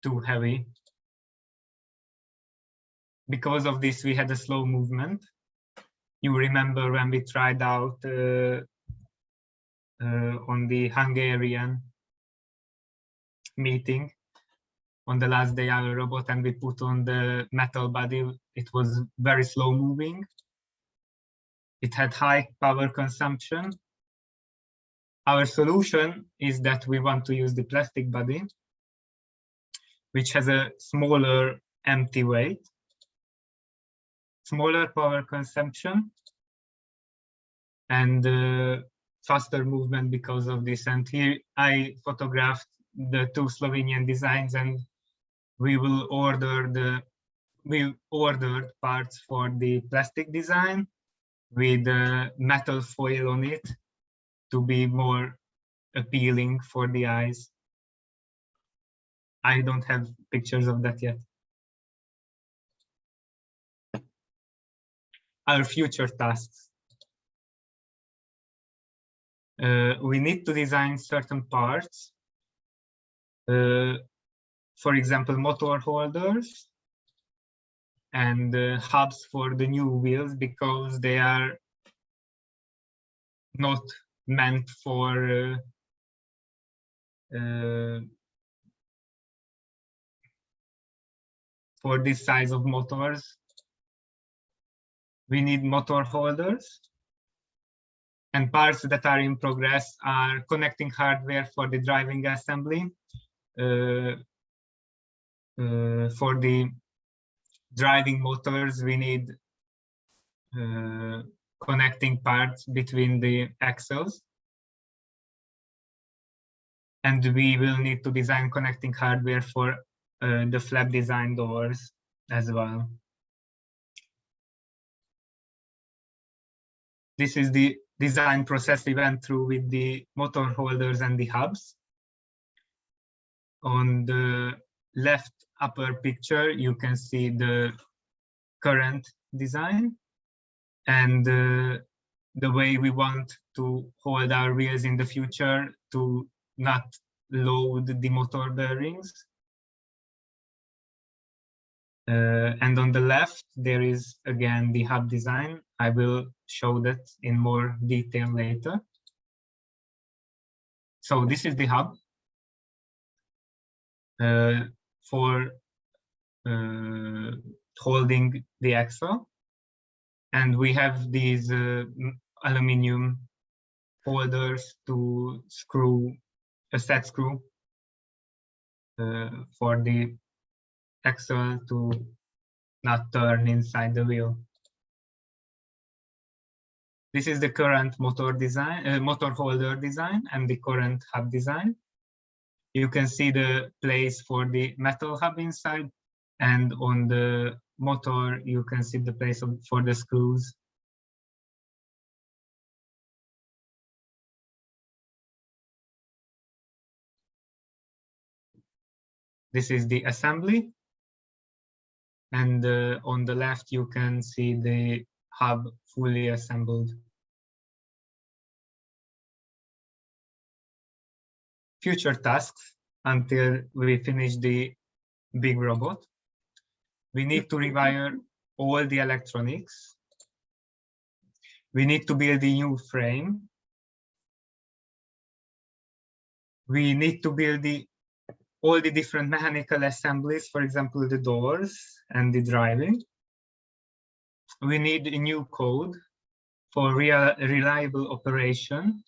too heavy. Because of this, we had a slow movement. You remember when we tried out on the Hungarian meeting on the last day our robot, and we put on the metal body. It was very slow moving. It had high power consumption. Our solution is that we want to use the plastic body, which has a smaller empty weight, smaller power consumption, and faster movement because of this. And here I photographed the two Slovenian designs, and we ordered parts for the plastic design with metal foil on it to be more appealing for the eyes. I don't have pictures of that yet. Our future tasks. We need to design certain parts. For example, motor holders and hubs for the new wheels, because they are not meant for this size of motors. We need motor holders, and parts that are in progress are connecting hardware for the driving assembly. For the driving motors, we need connecting parts between the axles. And we will need to design connecting hardware for the flap design doors as well. This is the design process we went through with the motor holders and the hubs. On the left upper picture, you can see the current design and the way we want to hold our wheels in the future to not load the motor bearings. And on the left, there is again the hub design. I will show that in more detail later. So this is the hub for holding the axle. And we have these aluminum holders to screw a set screw for the axle to not turn inside the wheel. This is the current motor design, motor holder design, and the current hub design. You can see the place for the metal hub inside, and on the motor you can see the place for the screws. This is the assembly, and on the left you can see the hub fully assembled. Future tasks until we finish the big robot. We need to rewire all the electronics. We need to build a new frame. We need to build all the different mechanical assemblies, for example, the doors and the driving. We need a new code for reliable operation.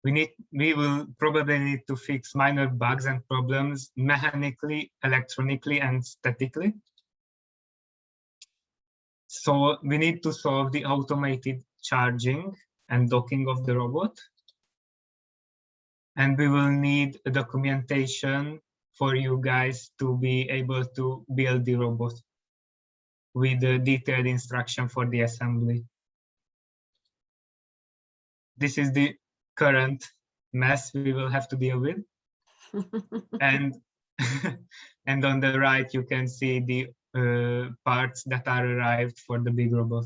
We will probably need to fix minor bugs and problems mechanically, electronically, and statically. So we need to solve the automated charging and docking of the robot. And we will need a documentation for you guys to be able to build the robot with a detailed instruction for the assembly. This is the current mess we will have to deal with. And and on the right you can see the parts that are arrived for the big robot.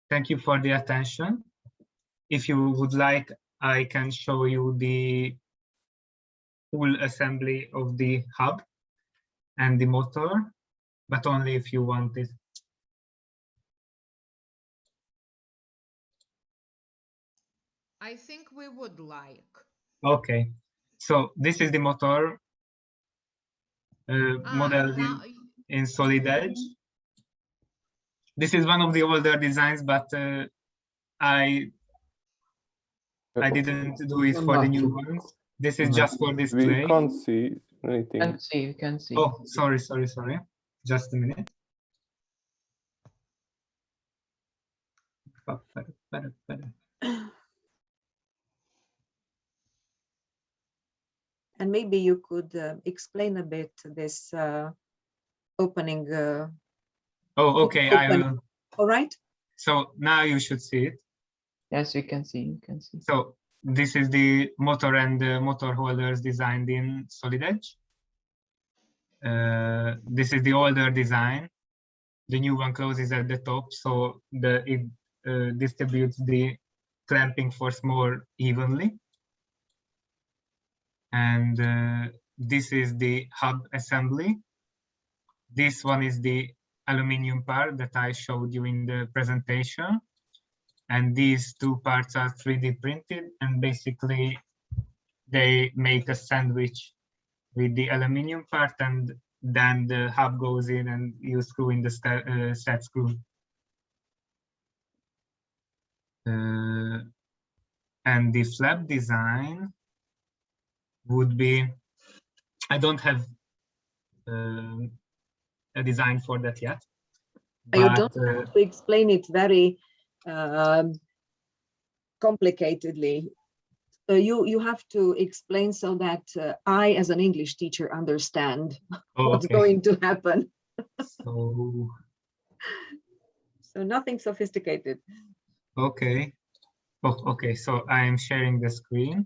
Thank you for the attention. If you would like, I can show you the full assembly of the hub and the motor, but only if you want it. I think we would like. Okay, so this is the motor modeled Now, in Solid Edge. This is one of the older designs, but I didn't do it for the new ones. This is just for display. We can't see anything. We can see. Oh, sorry. Just a minute. And maybe you could explain a bit this opening. Oh, okay, I will. All right. So now you should see it. Yes, we can see. You can see. So this is the motor and the motor holders designed in Solid Edge. This is the older design. The new one closes at the top, so it distributes the clamping force more evenly. And this is the hub assembly. This one is the aluminium part that I showed you in the presentation. And these two parts are 3D printed, and basically they make a sandwich with the aluminium part, and then the hub goes in and you screw in the set screw. And the flap design would be, I don't have a design for that yet. You don't have to explain it very complicatedly. You have to explain so that I, as an English teacher, understand what's going to happen. So nothing sophisticated. Okay. Oh, okay. So I am sharing the screen.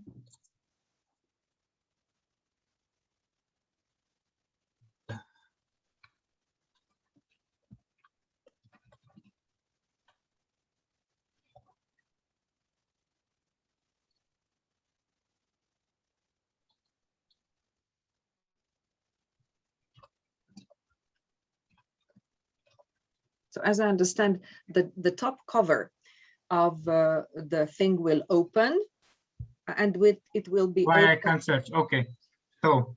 So as I understand, the top cover of the thing will open, and it will be. Why I can't search? Okay, so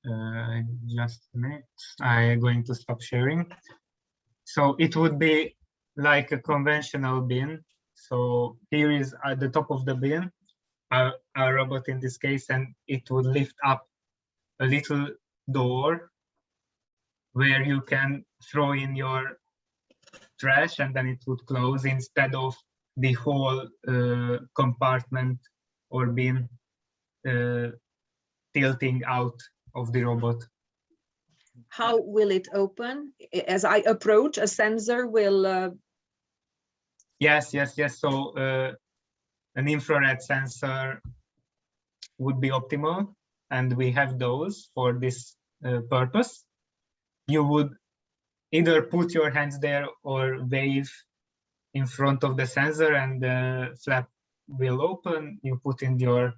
just a minute. I'm going to stop sharing. So it would be like a conventional bin. So here is at the top of the bin a robot in this case, and it would lift up a little door where you can throw in your trash, and then it would close instead of the whole compartment or bin tilting out of the robot. How will it open? As I approach, a sensor will. Yes. So an infrared sensor would be optimal, and we have those for this purpose. You would either put your hands there or wave in front of the sensor, and the flap will open. You put in your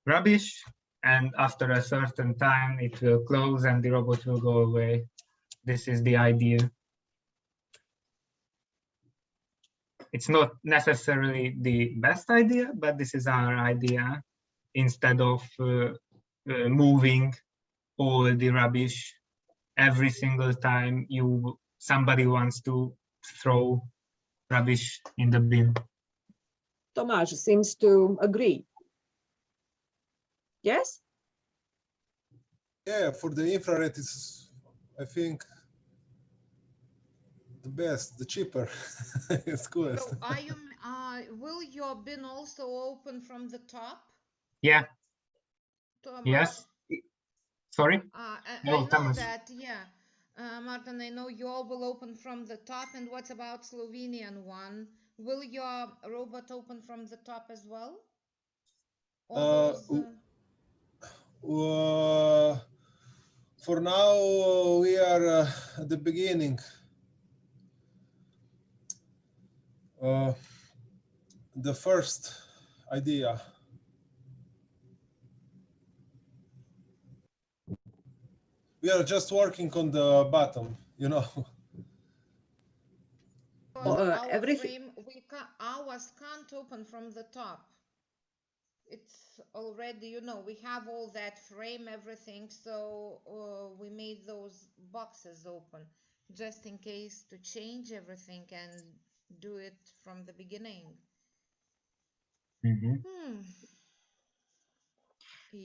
rubbish, and after a certain time it will close and the robot will go away. This is the idea. It's not necessarily the best idea, but this is our idea. Instead of moving all the rubbish every single time somebody wants to throw rubbish in the bin. Tomasz seems to agree. Yes? Yeah, for the infrared is, I think, the best, the cheaper. It's coolest. So will your bin also open from the top? Yeah. Tomasz? Yes. Sorry? I No, know Thomas. that, yeah. Martin, I know you all will open from the top. And what about Slovenian one? Will your robot open from the top as well? For now, we are at the beginning. The first idea. We are just working on the bottom, you know. Our everything. frame, ours can't open from the top. It's already, you know, we have all that frame, everything, so we made those boxes open just in case to change everything and do it from the beginning.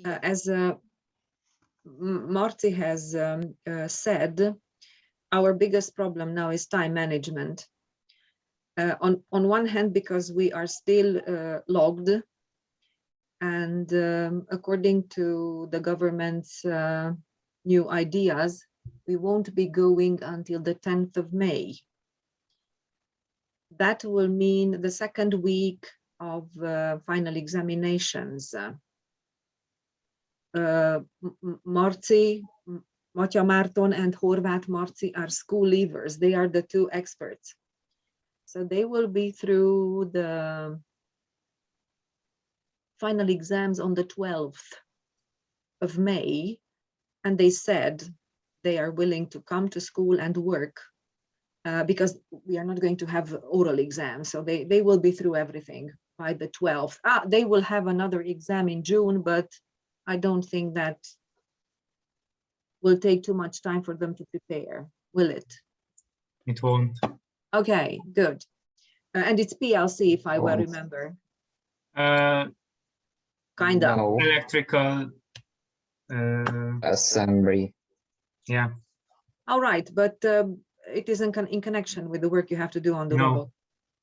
As Marty has said, our biggest problem now is time management. On one hand, because we are still logged, and according to the government's new ideas, we won't be going until the 10th of May. That will mean the second week of final examinations. Marci, Matya Márton and Horváth Marci are school leavers. They are the two experts. So they will be through the final exams on the 12th of May. And they said they are willing to come to school and work because we are not going to have oral exams. So they will be through everything by the 12th. They will have another exam in June, but I don't think that will take too much time for them to prepare, will it? It won't. Okay, good. And it's PLC, if I well remember. Kind of. No. Electrical. Assembly. Yeah. All right, but it isn't in connection with the work you have to do on the No. robot.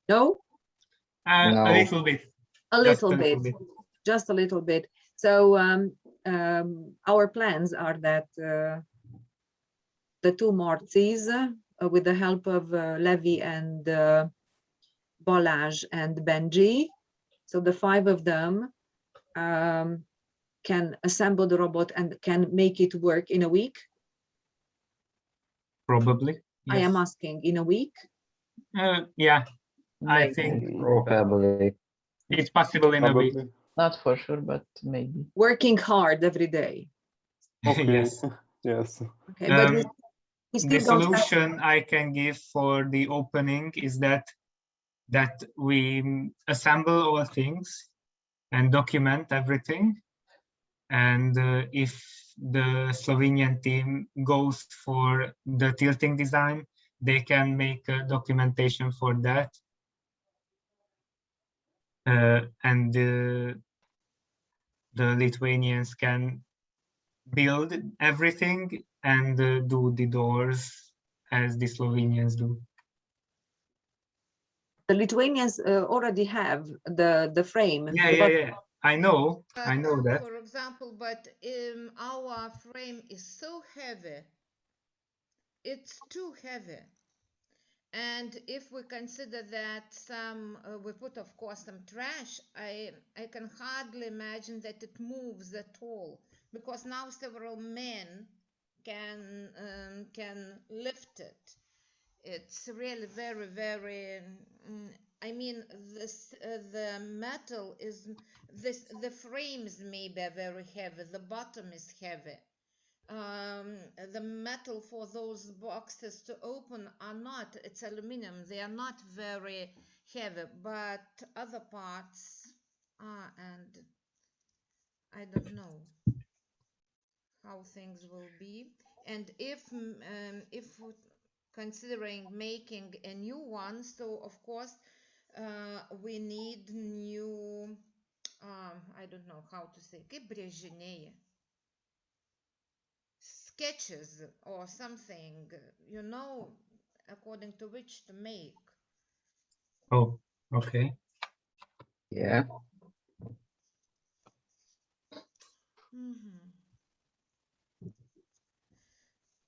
No? No. A little bit. A little bit. Just a little bit. So our plans are that the two Marcis, with the help of Levi and Balázs and Benji, so the 5 of them can assemble the robot and can make it work in a week. Probably. Yes. I am asking, in a week? Yeah, I think Probably. it's possible in a week. Not for sure, but maybe. Working hard every day. Okay. Yes. Yes. Okay, but we The still don't have. solution I can give for the opening is that we assemble all things and document everything. And if the Slovenian team goes for the tilting design, they can make a documentation for that. And the Lithuanians can build everything and do the doors as the Slovenians do. The Lithuanians already have the frame. Yeah. I know that. For example, but our frame is so heavy. It's too heavy. And if we consider that we put, of course, some trash, I can hardly imagine that it moves at all, because now several men can lift it. It's really very, very. I mean, the metal is the frames maybe are very heavy. The bottom is heavy. The metal for those boxes to open are not, it's aluminum, they are not very heavy, but other parts are, and I don't know how things will be. And if considering making a new one, so of course we need new, I don't know how to say, sketches or something, you know, according to which to make. Oh, okay. Yeah.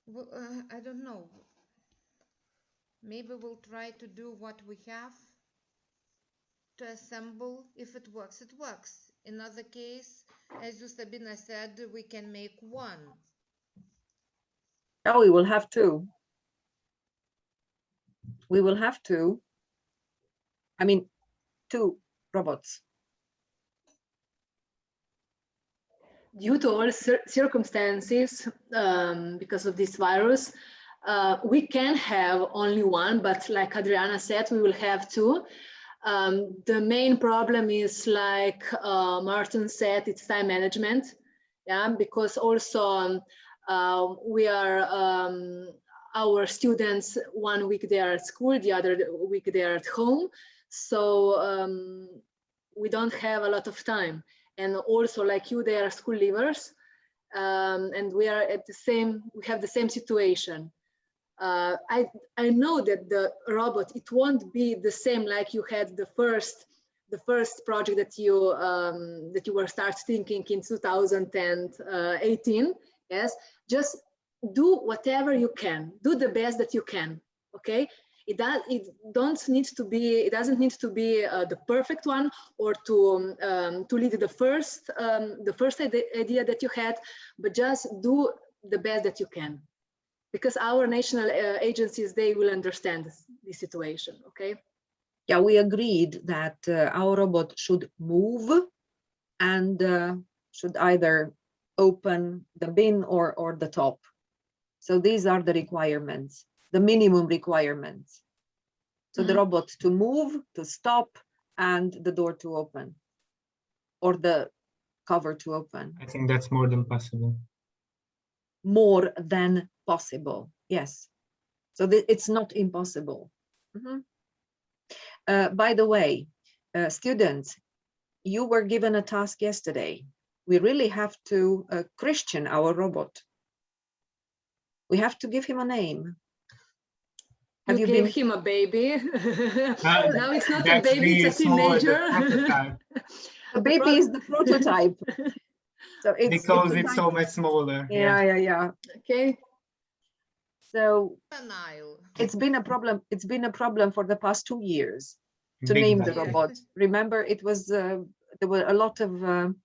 Well, I don't know. Maybe we'll try to do what we have to assemble. If it works, it works. In other case, as you, Sabina, said, we can make one. Oh, we will have to. We will have to. I mean, 2 robots? Due to all circumstances, because of this virus, we can have only one, but like Adriana said, we will have 2. The main problem is, like Martin said, it's time management. Yeah, because also we are, our students, 1 week they are at school, the other week they are at home. So we don't have a lot of time. And also, like you, they are school leavers, and we are at the same, we have the same situation. I know that the robot, it won't be the same like you had the first project that you were start thinking in 2018. Yes, just do whatever you can, do the best that you can. Okay. It doesn't need to be the perfect one, or to lead the first idea that you had, but just do the best that you can, because our national agencies, they will understand the situation. Okay. Yeah, we agreed that our robot should move and should either open the bin or the top. So these are the requirements, the minimum requirements. So the robot to move, to stop, and the door to open, or the cover to open. I think that's more than possible. More than possible, yes. So it's not impossible. By the way, students, you were given a task yesterday. We really have to Christian our robot. We have to give him a name. Have you gave him a baby? Now it's not a baby, it's a teenager. The baby is the prototype. So because it's so much smaller. Yeah. Okay. So it's been a problem. It's been a problem for the past 2 years to name the robot. Remember, it was there were a lot of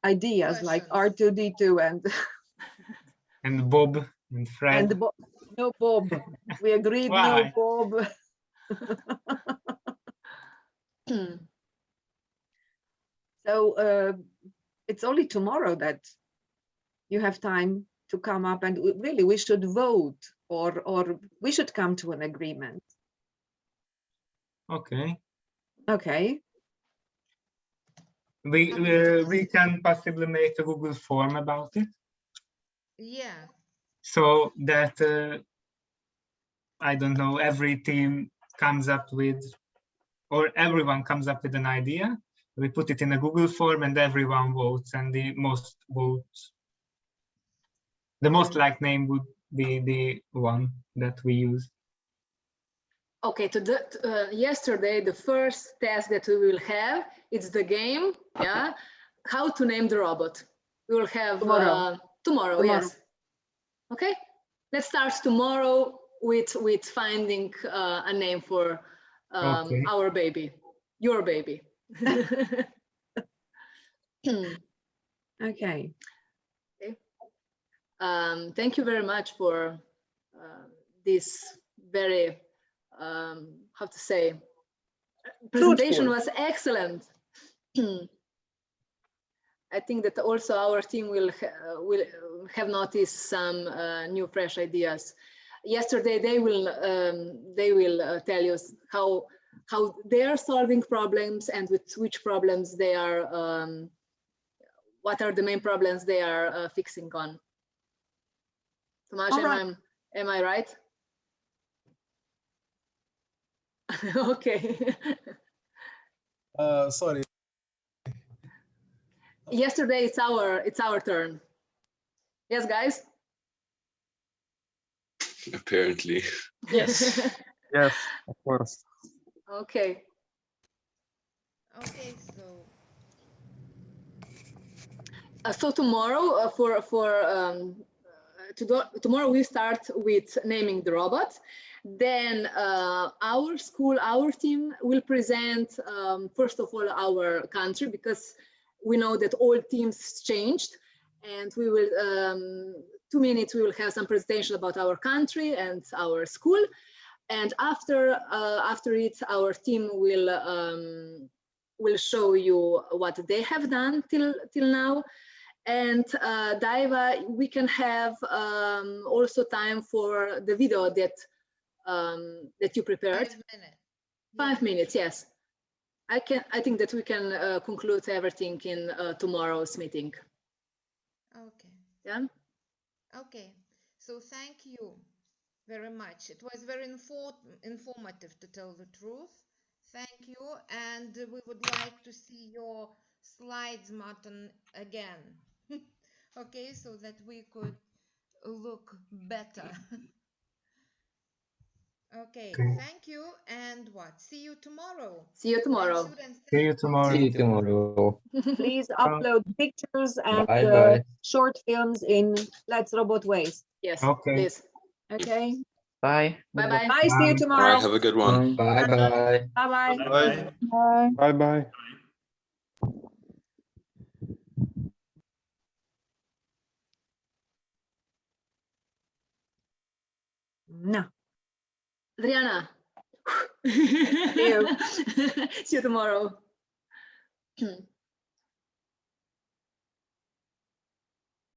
ideas like R2D2 and Bob and Fred. And no Bob. We agreed. No Bob. So it's only tomorrow that you have time to come up, and really we should vote, or we should come to an agreement. Okay. Okay. We can possibly make a Google form about it. Yeah. So that I don't know, every team comes up with, or everyone comes up with an idea. We put it in a Google form and everyone votes, and the most votes, the most liked name would be the one that we use. Okay, yesterday, the first task that we will have, it's the game, yeah? How to name the robot. We will have tomorrow, yes. Okay, let's start tomorrow with finding a name for our baby, your baby. Okay. Thank you very much for this very, how to say, presentation was excellent. I think that also our team will have noticed some new, fresh ideas. Yesterday, they will tell you how they are solving problems and with which problems they are, what are the main problems they are fixing on. Tomasz, am I right? Okay. Sorry. Yesterday it's our turn. Yes, guys. Apparently. Yes. Yes, of course. Okay. Okay, so tomorrow tomorrow we start with naming the robot. Then our school, our team will present first of all our country, because we know that all teams changed, and we will 2 minutes we will have some presentation about our country and our school. And after it, our team will show you what they have done till now. And Daiva, we can have also time for the video that you prepared. 5 minutes. 5 minutes, yes. I think that we can conclude everything in tomorrow's meeting. Okay. Yeah. Okay. So thank you very much. It was very informative, to tell the truth. Thank you. And we would like to see your slides, Martin, again. Okay, so that we could look better. Okay, thank you. And what? See you tomorrow. See you tomorrow. See you tomorrow. See you tomorrow. Please upload pictures and Bye-bye. short films in Let's Robot Ways. Yes, Okay. please. Okay. Bye. Bye-bye. Bye. See you All tomorrow. right, have a good one. Bye bye. Bye-bye. Bye. Bye bye. No. Adriana. See you. See you tomorrow.